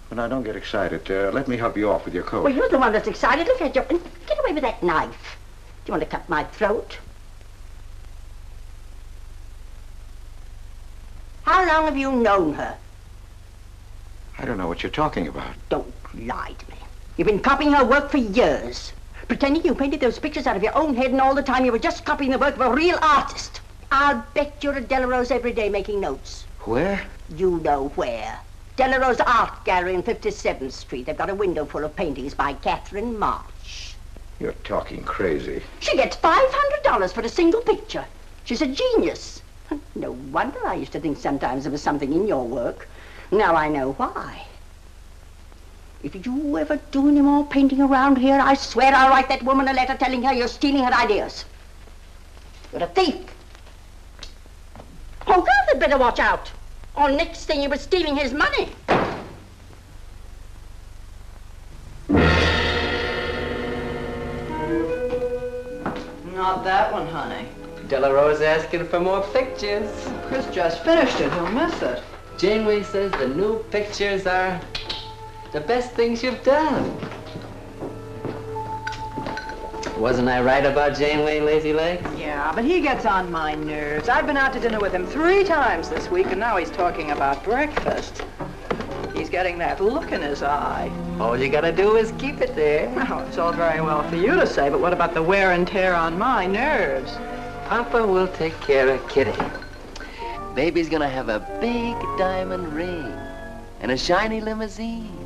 Well, now, don't get excited. Let me help you off with your coat. Well, you're the one that's excited. Look at you. Get away with that knife. Do you want to cut my throat? How long have you known her? I don't know what you're talking about. Don't lie to me. You've been copying her work for years. Pretending you painted those pictures out of your own head, and all the time you were just copying the work of a real artist. I'll bet you're at Delarose every day making notes. Where? You know where. Delarose Art Gallery on 57th Street. They've got a window full of paintings by Catherine March. You're talking crazy. She gets $500 for a single picture. She's a genius. No wonder I used to think sometimes there was something in your work. Now I know why. If you ever do any more painting around here, I swear I'll write that woman a letter telling her you're stealing her ideas. You're a thief. Oh, God, they'd better watch out. Or next thing you were stealing his money. Not that one, honey. Delarose asking for more pictures. Chris just finished it. He'll miss it. Janeway says the new pictures are the best things you've done. Wasn't I right about Janeway, Lazy Legs? Yeah, but he gets on my nerves. I've been out to dinner with him 3 times this week, and now he's talking about breakfast. He's getting that look in his eye. All you gotta do is keep it there. Well, it's all very well for you to say, but what about the wear and tear on my nerves? Papa will take care of Kitty. Baby's gonna have a big diamond ring, and a shiny limousine,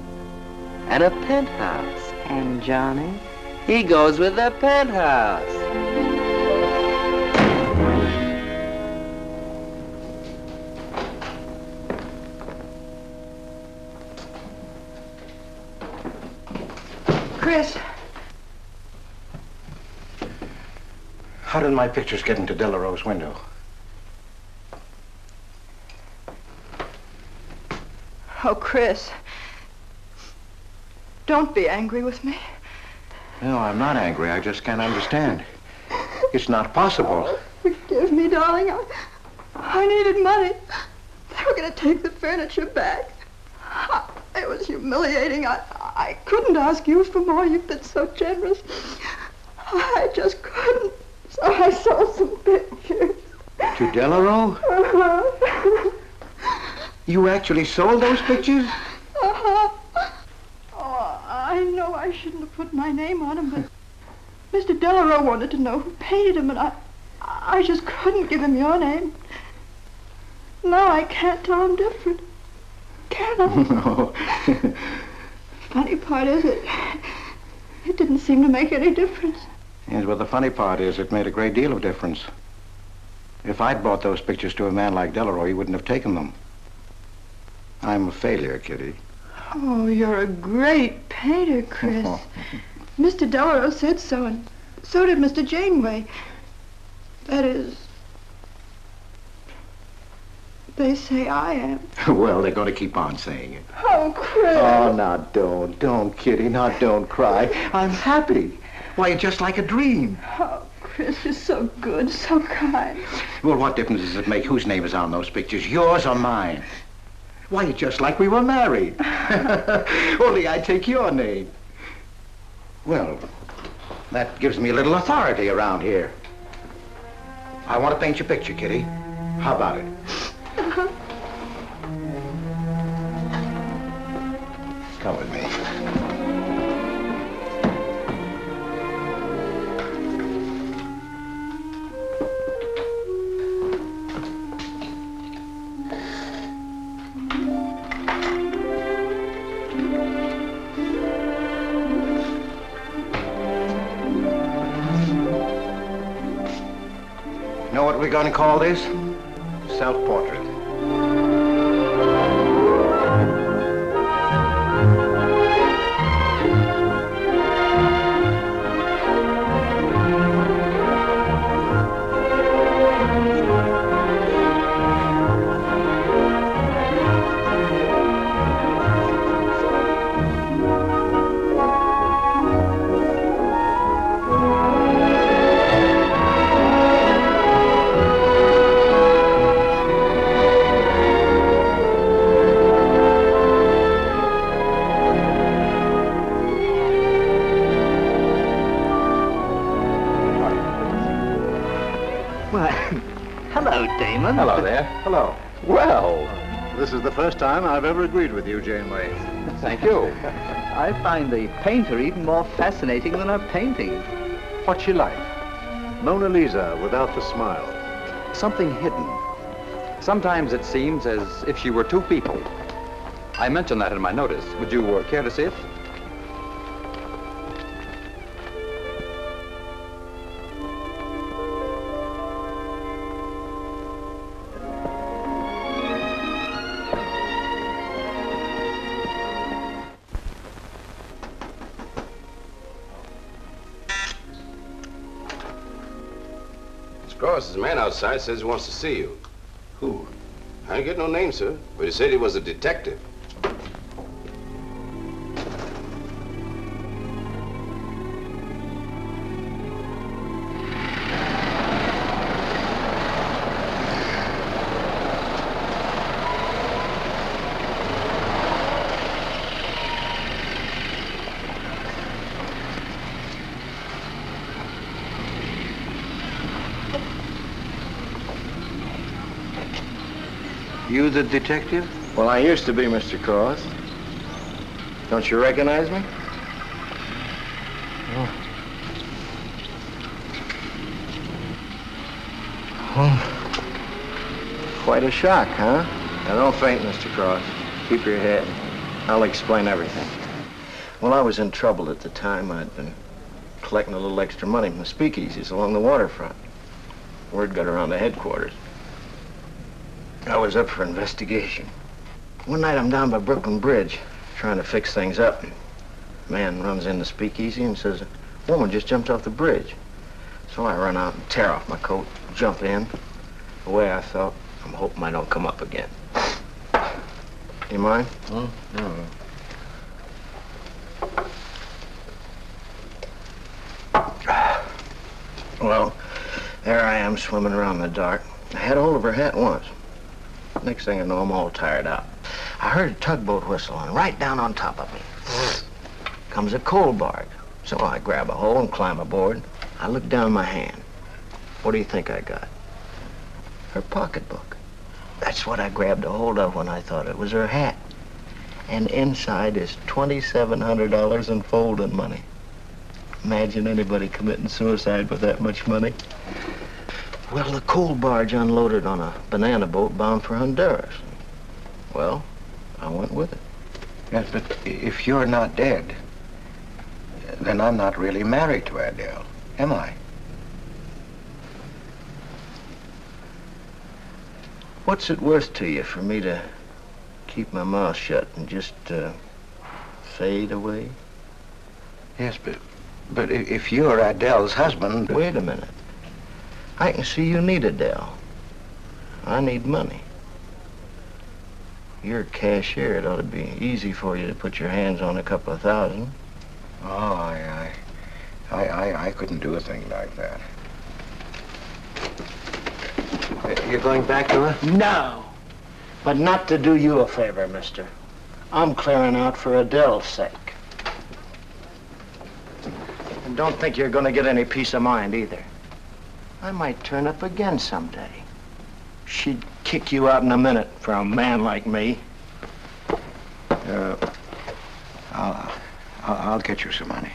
and a penthouse. And Johnny? He goes with the penthouse. Chris. How did my pictures get into Delarose's window? Oh, Chris. Don't be angry with me. No, I'm not angry. I just can't understand. It's not possible. Forgive me, darling. I needed money. They were going to take the furniture back. It was humiliating. I couldn't ask you for more. You've been so generous. I just couldn't. So I sold some pictures. To Delarose? Uh-huh. You actually sold those pictures? Uh-huh. Oh, I know I shouldn't have put my name on them, but Mr. Delarose wanted to know who painted them, and I just couldn't give him your name. Now I can't tell him different. Can I? No. Funny part is it didn't seem to make any difference. Yes, well, the funny part is it made a great deal of difference. If I'd bought those pictures to a man like Delarose, he wouldn't have taken them. I'm a failure, Kitty. Oh, you're a great painter, Chris. Mr. Delarose said so, and so did Mr. Janeway. That is, they say I am. Well, they're going to keep on saying it. Oh, Chris. Oh, now don't, Kitty. Now don't cry. I'm happy. Why, it's just like a dream. Oh, Chris, you're so good, so kind. Well, what difference does it make whose name is on those pictures, yours or mine? Why, it's just like we were married. Only I take your name. Well, that gives me a little authority around here. I want to paint your picture, Kitty. How about it? Come with me. Know what we're going to call this? Self-portrait. gentlemen. Hello there. Hello. Well. This is the first time I've ever agreed with you, Janeway. Thank you. I find the painter even more fascinating than her painting. What's she like? Mona Lisa without the smile. Something hidden. Sometimes it seems as if she were two people. I mentioned that in my notice. Would you care to see it? Cross, the man outside says he wants to see you. Who? I ain't get no name, sir, but he said he was a detective. You the detective? Well, I used to be, Mr. Cross. Don't you recognize me? Quite a shock, huh? Now, don't faint, Mr. Cross. Keep your head. I'll explain everything. Well, I was in trouble at the time. I'd been collecting a little extra money from the speakeasies along the waterfront. Word got around to headquarters. I was up for investigation. One night I'm down by Brooklyn Bridge trying to fix things up. A man runs in the speakeasy and says, a woman just jumped off the bridge. So I run out and tear off my coat, jump in. The way I felt, I'm hoping I don't come up again. You mind? No. Well, there I am swimming around in the dark. I had hold of her hat once. Next thing I know, I'm all tired out. I heard a tugboat whistle, and right down on top of me comes a coal barge. So I grab a hole and climb aboard. I look down my hand. What do you think I got? Her pocketbook. That's what I grabbed a hold of when I thought it was her hat. And inside is $2,700 in folding money. Imagine anybody committing suicide with that much money. Well, the coal barge unloaded on a banana boat bound for Honduras. Well, I went with it. Yes, but if you're not dead, then I'm not really married to Adele, am I? What's it worth to you for me to keep my mouth shut and just fade away? Yes, but if you're Adele's husband... Wait a minute. I can see you need Adele. I need money. You're a cashier. It ought to be easy for you to put your hands on a couple of thousand. Oh, I couldn't do a thing like that. You're going back to her? No. But not to do you a favor, mister. I'm clearing out for Adele's sake. And don't think you're going to get any peace of mind either. I might turn up again someday. She'd kick you out in a minute for a man like me. I'll get you some money.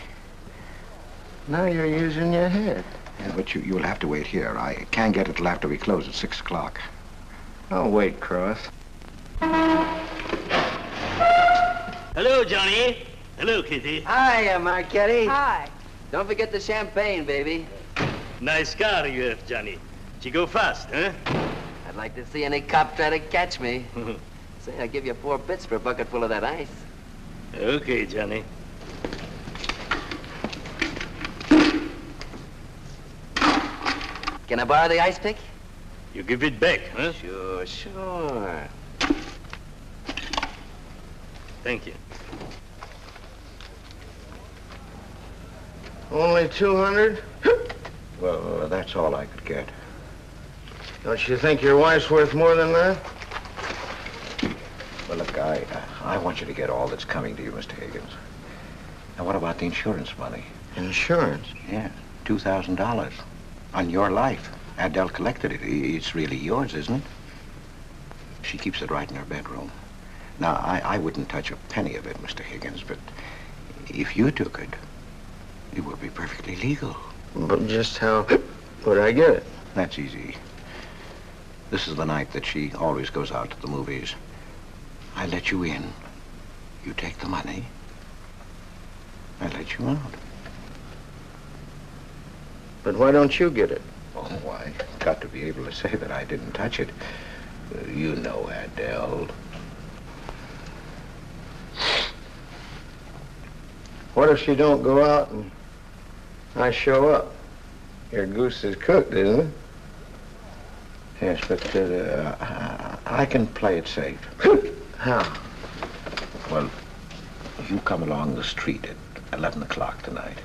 Now you're using your head. Yeah, but you'll have to wait here. I can't get it till after we close at 6 o'clock. I'll wait, Cross. Hello, Johnny. Hello, Kitty. Hiya, Marquetti. Hi. Don't forget the champagne, baby. Nice car you have, Johnny. She go fast, huh? I'd like to see any cop try to catch me. Say, I'll give you 4 bits for a bucket full of that ice. Okay, Johnny. Can I borrow the ice pick? You give it back, huh? Sure. Thank you. Only 200? Well, that's all I could get. Don't you think your wife's worth more than that? Well, look, I want you to get all that's coming to you, Mr. Higgins. Now, what about the insurance money? Insurance? Yeah, $2,000 on your life. Adele collected it. It's really yours, isn't it? She keeps it right in her bedroom. Now, I wouldn't touch a penny of it, Mr. Higgins, but if you took it, it would be perfectly legal. But just how would I get it? That's easy. This is the night that she always goes out to the movies. I let you in. You take the money. I let you out. But why don't you get it? Oh, I got to be able to say that I didn't touch it. You know, Adele. What if she don't go out and I show up? Your goose is cooked, isn't it? Yes, but I can play it safe. How? Well, you come along the street at 11 o'clock tonight.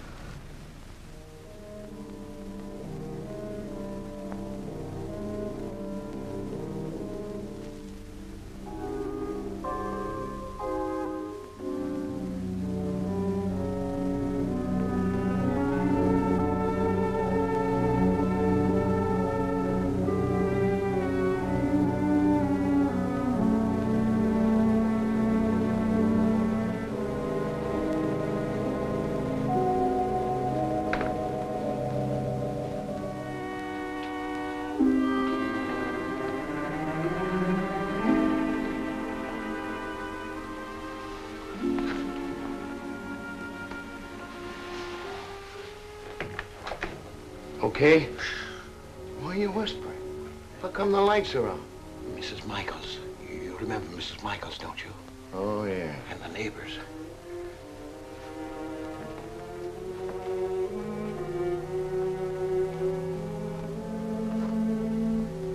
Okay? Why are you whispering? How come the lights are on? Mrs. Michaels. You remember Mrs. Michaels, don't you? Oh, yeah. And the neighbors.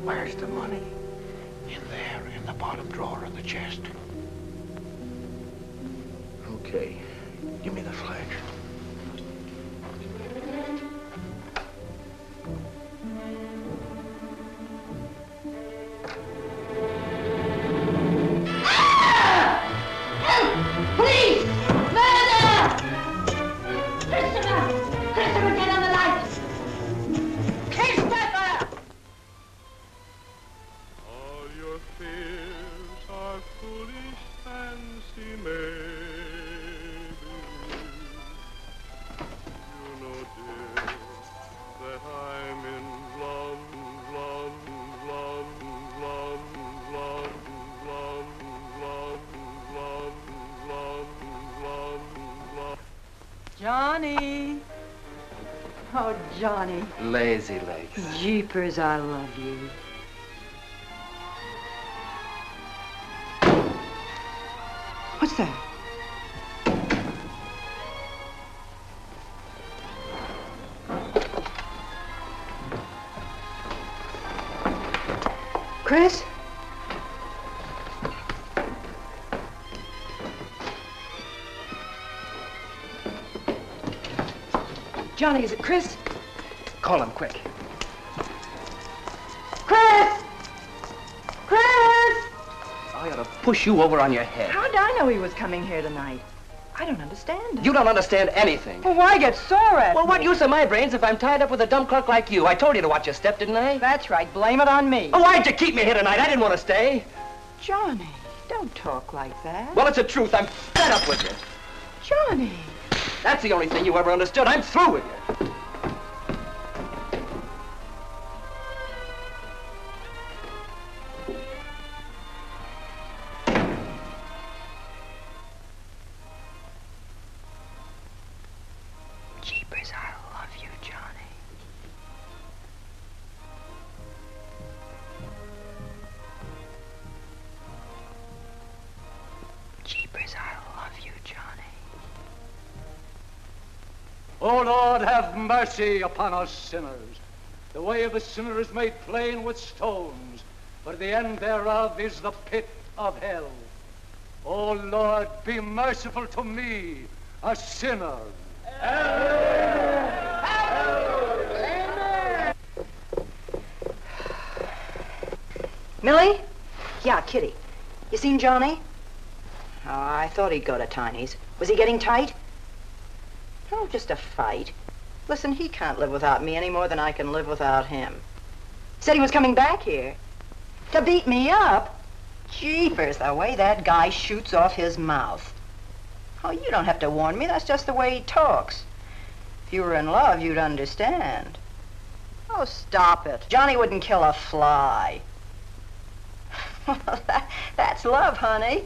Where's the money? In there, in the bottom drawer of the chest. Okay. Give me the flash. Police! Murder! Christopher! Christopher, get on the lights! Christopher! All your fears are foolish fancy maybe. You know, dear, that I'm in love, love, love, love, love, love, love, love, love, love, love. Johnny. Oh, Johnny. Lazy legs. Jeepers, I love you. What's that? Chris? Johnny, is it Chris? Call him quick. Chris! Chris! I ought to push you over on your head. How'd I know he was coming here tonight? I don't understand it. You don't understand anything. Well, why get sore at Well, me? what use are my brains if I'm tied up with a dumb clerk like you? I told you to watch your step, didn't I? That's right. Blame it on me. Oh, why'd you keep me here tonight? I didn't want to stay. Johnny, don't talk like that. Well, it's the truth. I'm fed up with you. Johnny. That's the only thing you ever understood. I'm through with you. Jeepers, I love you, Johnny. Jeepers, I love you, Johnny. O Lord, have mercy upon us sinners. The way of the sinner is made plain with stones, but the end thereof is the pit of hell. O Lord, be merciful to me, a sinner. Millie? Yeah, Kitty. You seen Johnny? Oh, I thought he'd go to Tiny's. Was he getting tight? Oh, just a fight. Listen, he can't live without me any more than I can live without him. Said he was coming back here. To beat me up? Jeepers, the way that guy shoots off his mouth. Oh, you don't have to warn me. That's just the way he talks. If you were in love, you'd understand. Oh, stop it. Johnny wouldn't kill a fly. That's love, honey.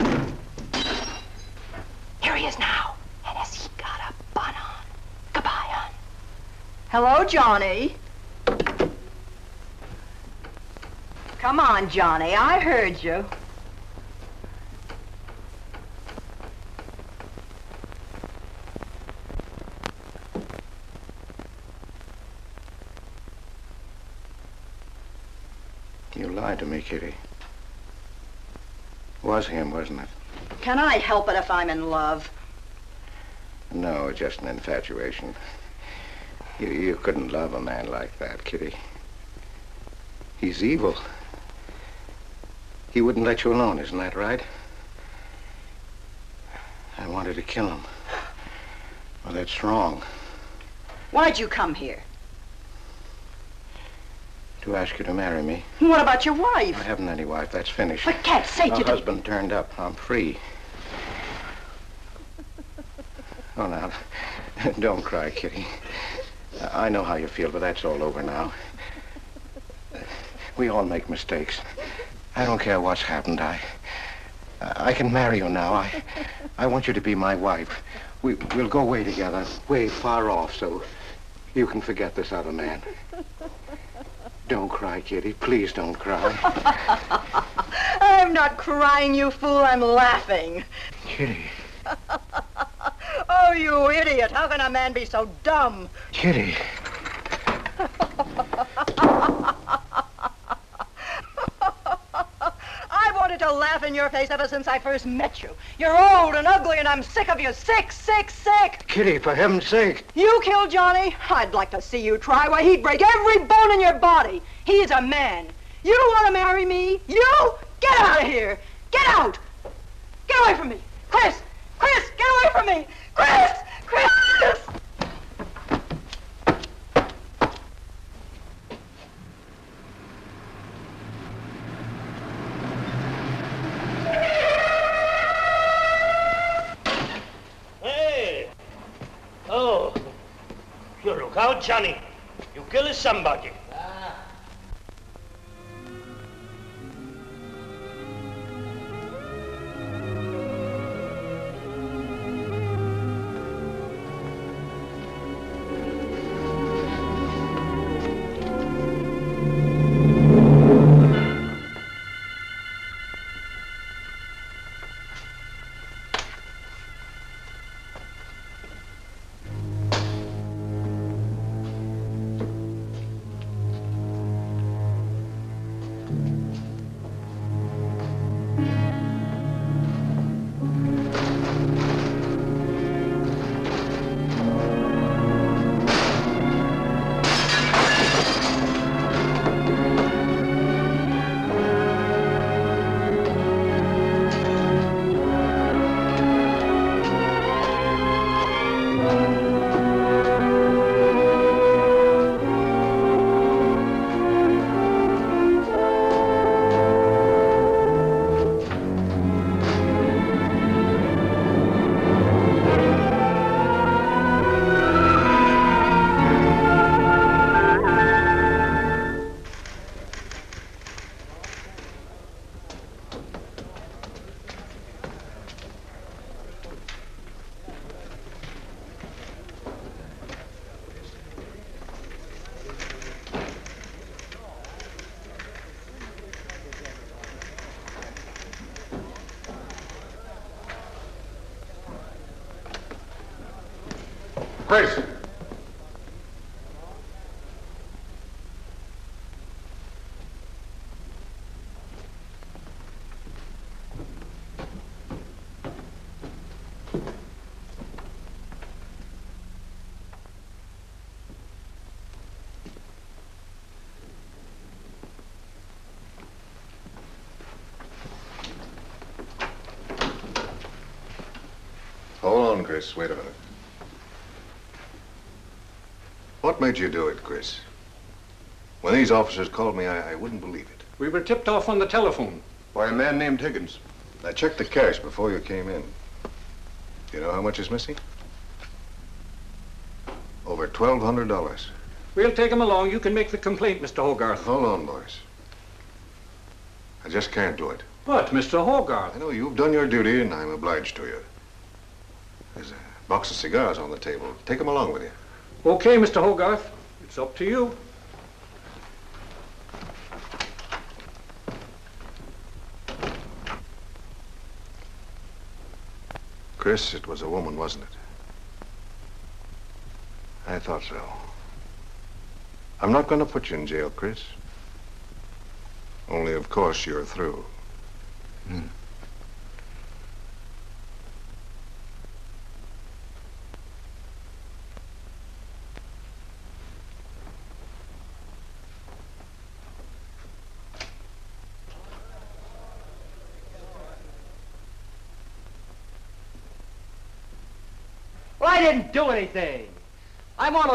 Here he is now. And has he got a bun on? Goodbye, hon. Hello, Johnny. Come on, Johnny. I heard you. You lied to me, Kitty. It was him, wasn't it? Can I help it if I'm in love? No, just an infatuation. You couldn't love a man like that, Kitty. He's evil. He wouldn't let you alone, isn't that right? I wanted to kill him. Well, that's wrong. Why'd you come here? To ask you to marry me. What about your wife? I haven't any wife. That's finished. For cat's sake, My you husband turned up. I'm free. Oh, now, don't cry, Kitty. I know how you feel, but that's all over now. We all make mistakes. I don't care what's happened. I can marry you now. I want you to be my wife. We'll go away together, way far off, so you can forget this other man. Don't cry, Kitty. Please don't cry. I'm not crying, you fool. I'm laughing. Kitty. Oh, you idiot. How can a man be so dumb? Kitty. I wanted to laugh in your face ever since I first met you. You're old and ugly, and I'm sick of you. Sick, sick, sick. Kitty, for heaven's sake. You killed Johnny? I'd like to see you try. Why, he'd break every bone in your body. He's a man. You don't want to marry me? You? Get out of here. Get out. Get away from me. Chris! Chris, get away from me. Chris! Chris! Hey! Oh, you look out, Johnny. You kill somebody. Chris. Hold on, Chris. Wait a minute. What made you do it, Chris? When these officers called me, I wouldn't believe it. We were tipped off on the telephone. By a man named Higgins. I checked the cash before you came in. You know how much is missing? Over $1,200. We'll take him along. You can make the complaint, Mr. Hogarth. Hold on, boys. I just can't do it. But, Mr. Hogarth... I know you've done your duty, and I'm obliged to you. There's a box of cigars on the table. Take them along with you. Okay, Mr. Hogarth. It's up to you. Chris, it was a woman, wasn't it? I thought so. I'm not going to put you in jail, Chris. Only, of course, you're through. Well, I didn't do anything. I want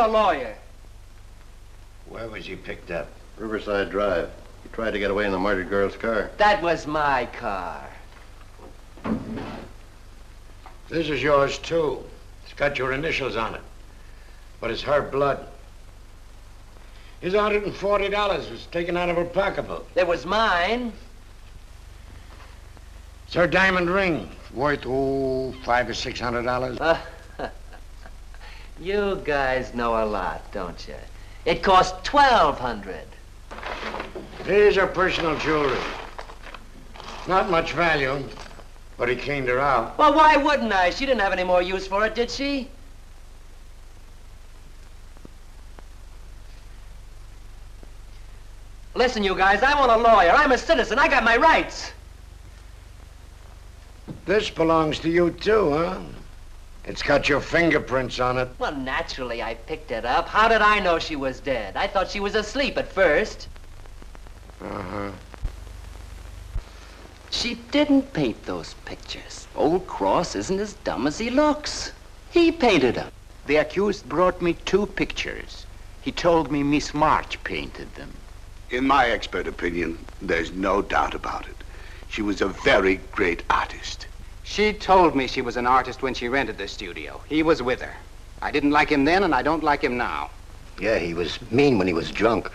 a lawyer. Where was he picked up? Riverside Drive. He tried to get away in the murdered girl's car. That was my car. This is yours, too. It's got your initials on it. But it's her blood. His $140 was taken out of her pocketbook. It was mine. It's her diamond ring, worth, $500 or $600. You guys know a lot, don't you? It cost $1,200. Here's her personal jewelry. Not much value, but he cleaned her out. Well, why wouldn't I? She didn't have any more use for it, did she? Listen, you guys, I want a lawyer. I'm a citizen. I got my rights. This belongs to you, too, huh? It's got your fingerprints on it. Well, naturally, I picked it up. How did I know she was dead? I thought she was asleep at first. Uh-huh. She didn't paint those pictures. Old Cross isn't as dumb as he looks. He painted them. The accused brought me 2 pictures. He told me Miss March painted them. In my expert opinion, there's no doubt about it. She was a very great artist. She told me she was an artist when she rented the studio. He was with her. I didn't like him then, and I don't like him now. Yeah, he was mean when he was drunk.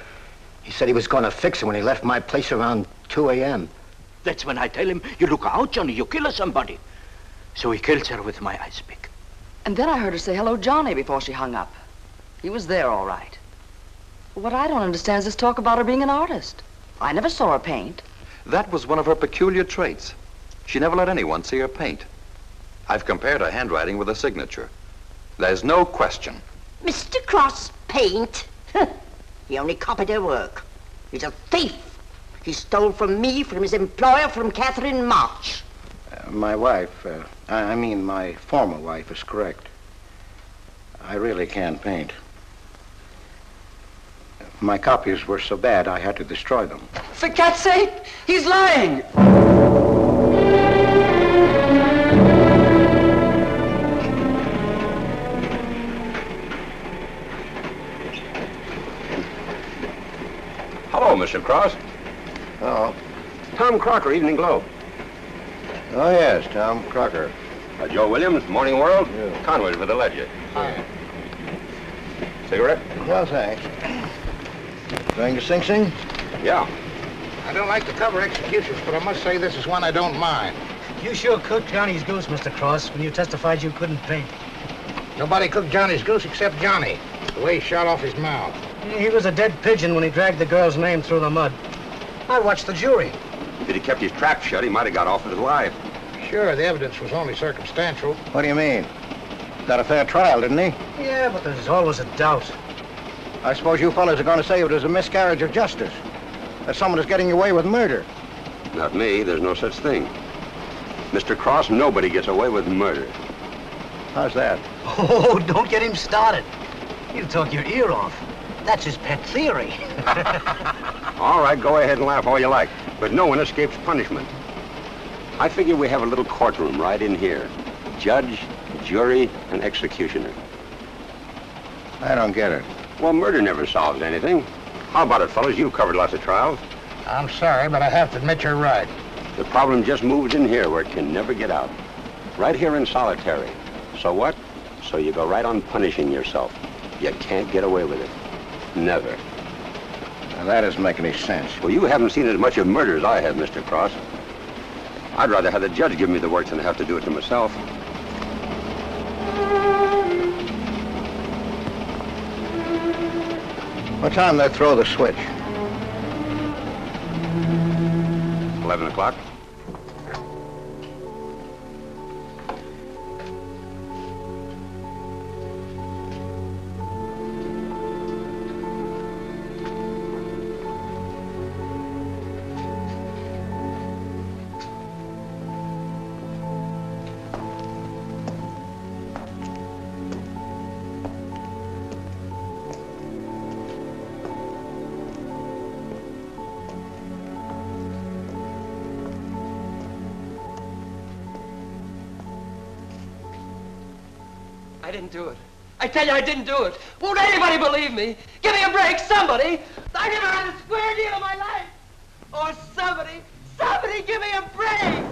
He said he was going to fix her when he left my place around 2 a.m. That's when I tell him, you look out, Johnny, you kill somebody. So he kills her with my ice pick. And then I heard her say hello, Johnny, before she hung up. He was there, all right. What I don't understand is this talk about her being an artist. I never saw her paint. That was one of her peculiar traits. She never let anyone see her paint. I've compared her handwriting with her signature. There's no question. Mr. Cross paint? He only copied her work. He's a thief. He stole from me, from his employer, from Catherine March. My wife, I mean my former wife, is correct. I really can't paint. My copies were so bad I had to destroy them. For God's sake, he's lying! Hello, Mr. Cross. Oh. Tom Crocker, Evening Globe. Oh, yes, Tom Crocker. Joe Williams, Morning World. Yeah. Conway for the Ledger. Cigarette? No, thanks. Going to Sing Sing? Yeah. I don't like to cover executions, but I must say this is one I don't mind. You sure cooked Johnny's goose, Mr. Cross, when you testified you couldn't paint. Nobody cooked Johnny's goose except Johnny. The way he shot off his mouth. He was a dead pigeon when he dragged the girl's name through the mud. I watched the jury. If he'd kept his trap shut, he might have got off with his life. Sure, the evidence was only circumstantial. What do you mean? Got a fair trial, didn't he? Yeah, but there's always a doubt. I suppose you fellas are going to say it was a miscarriage of justice. That someone is getting away with murder. Not me. There's no such thing. Mr. Cross, nobody gets away with murder. How's that? Oh, don't get him started. He'll talk your ear off. That's his pet theory. All right, go ahead and laugh all you like, but no one escapes punishment. I figure we have a little courtroom right in here. Judge, jury, and executioner. I don't get it. Well, murder never solves anything. How about it, fellas? You've covered lots of trials. I'm sorry, but I have to admit you're right. The problem just moves in here where it can never get out. Right here in solitary. So what? So you go right on punishing yourself. You can't get away with it. Never. Now, that doesn't make any sense. Well, you haven't seen as much of murder as I have, Mr. Cross. I'd rather have the judge give me the work than have to do it to myself. What time they throw the switch? 11 o'clock. I didn't do it. I tell you, I didn't do it. Won't anybody believe me? Give me a break, somebody. I never had a square deal in my life. Oh, somebody give me a break.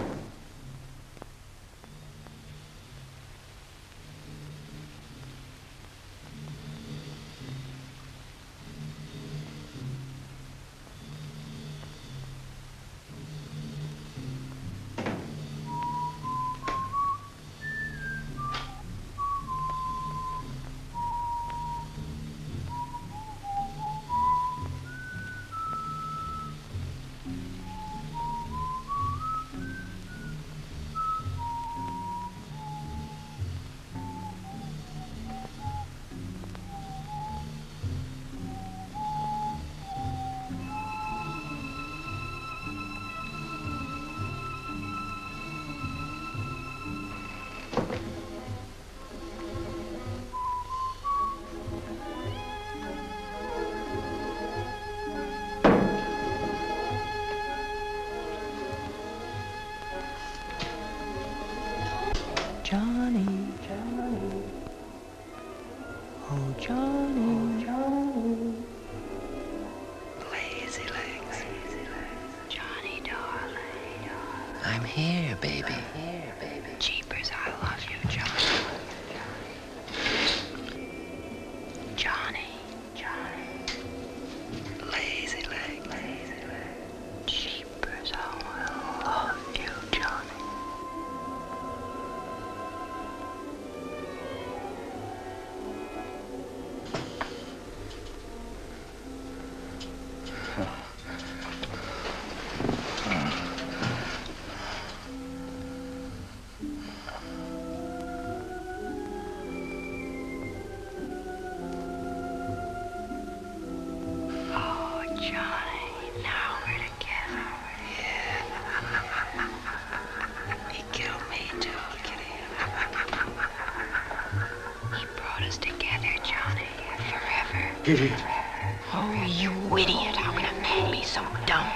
Johnny, Johnny, oh Johnny, Johnny, Lazy legs. Johnny, darling. I'm here, baby. Jeepers, I love you, Johnny. Johnny, Johnny. Lazy legs. Jeepers, I love you, Johnny. Oh, Johnny, now we're together. Yeah. He killed me too, Kitty. He brought us together, Johnny, forever. Kitty. Oh, you idiot. How can a man be so dumb?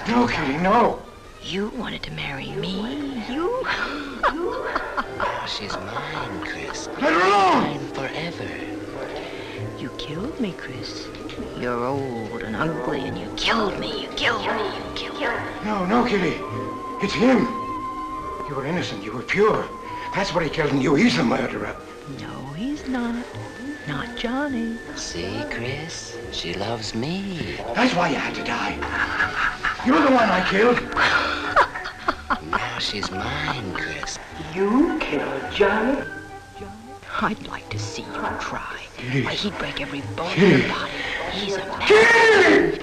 No, Kitty, no. You wanted to marry me. You? Now she's mine, Chris. Let her alone! Mine forever. You killed me, Chris. You're old and ugly, and you killed me. You killed me. You killed me. No, no, Kitty. It's him. You were innocent. You were pure. That's what he killed in you. He's the murderer. No, he's not. Not Johnny. See, Chris? She loves me. That's why you had to die. You're the one I killed. Now she's mine, Chris. You killed Johnny? I'd like to see you try. Why, he'd break every bone in your body. He's a man.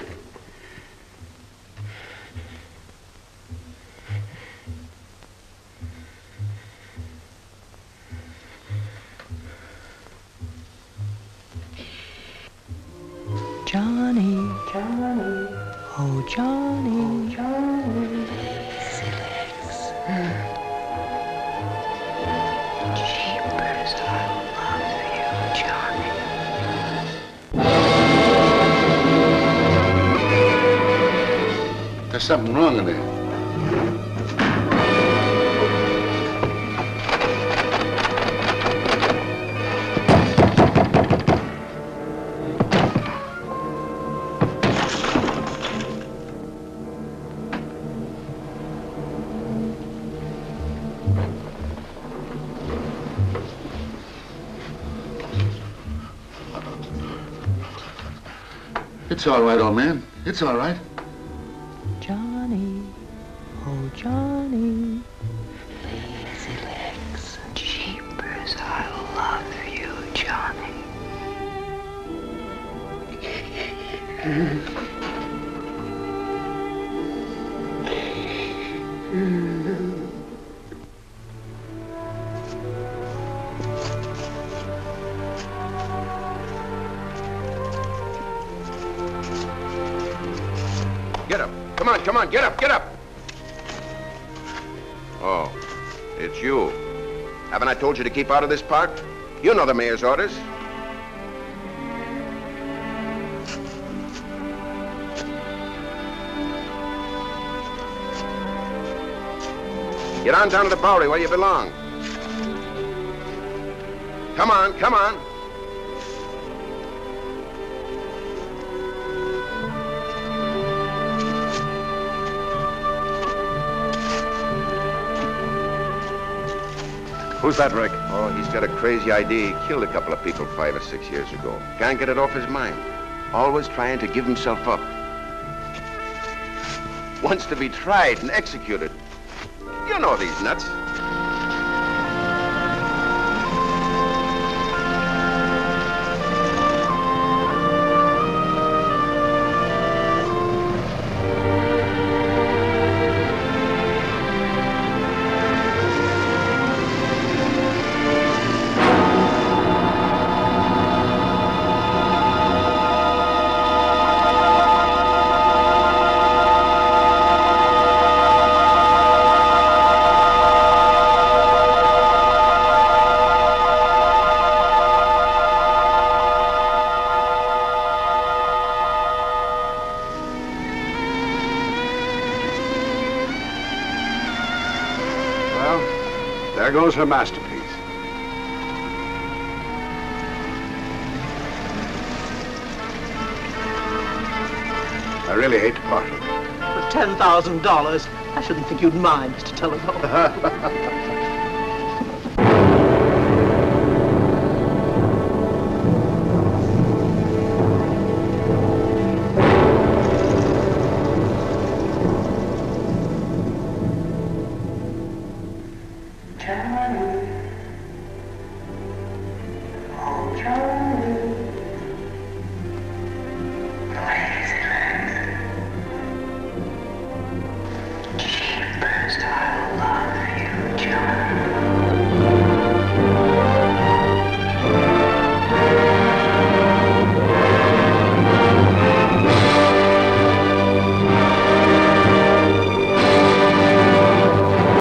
Johnny, Johnny, oh Johnny, Johnny. Jeepers, I love you, Johnny. There's something wrong in there. It's all right, old man. It's all right. Johnny, oh Johnny. Lazy legs. Jeepers, I love you, Johnny. Get up. Come on, come on. Get up, get up. Oh, it's you. Haven't I told you to keep out of this park? You know the mayor's orders. Get on down to the Bowery where you belong. Come on, come on. Who's that, Rick? Oh, he's got a crazy idea. He killed a couple of people 5 or 6 years ago. Can't get it off his mind. Always trying to give himself up. Wants to be tried and executed. You know these nuts. There goes her masterpiece. I really hate to part with it. For $10,000, I shouldn't think you'd mind, Mr. Telephone. Johnny.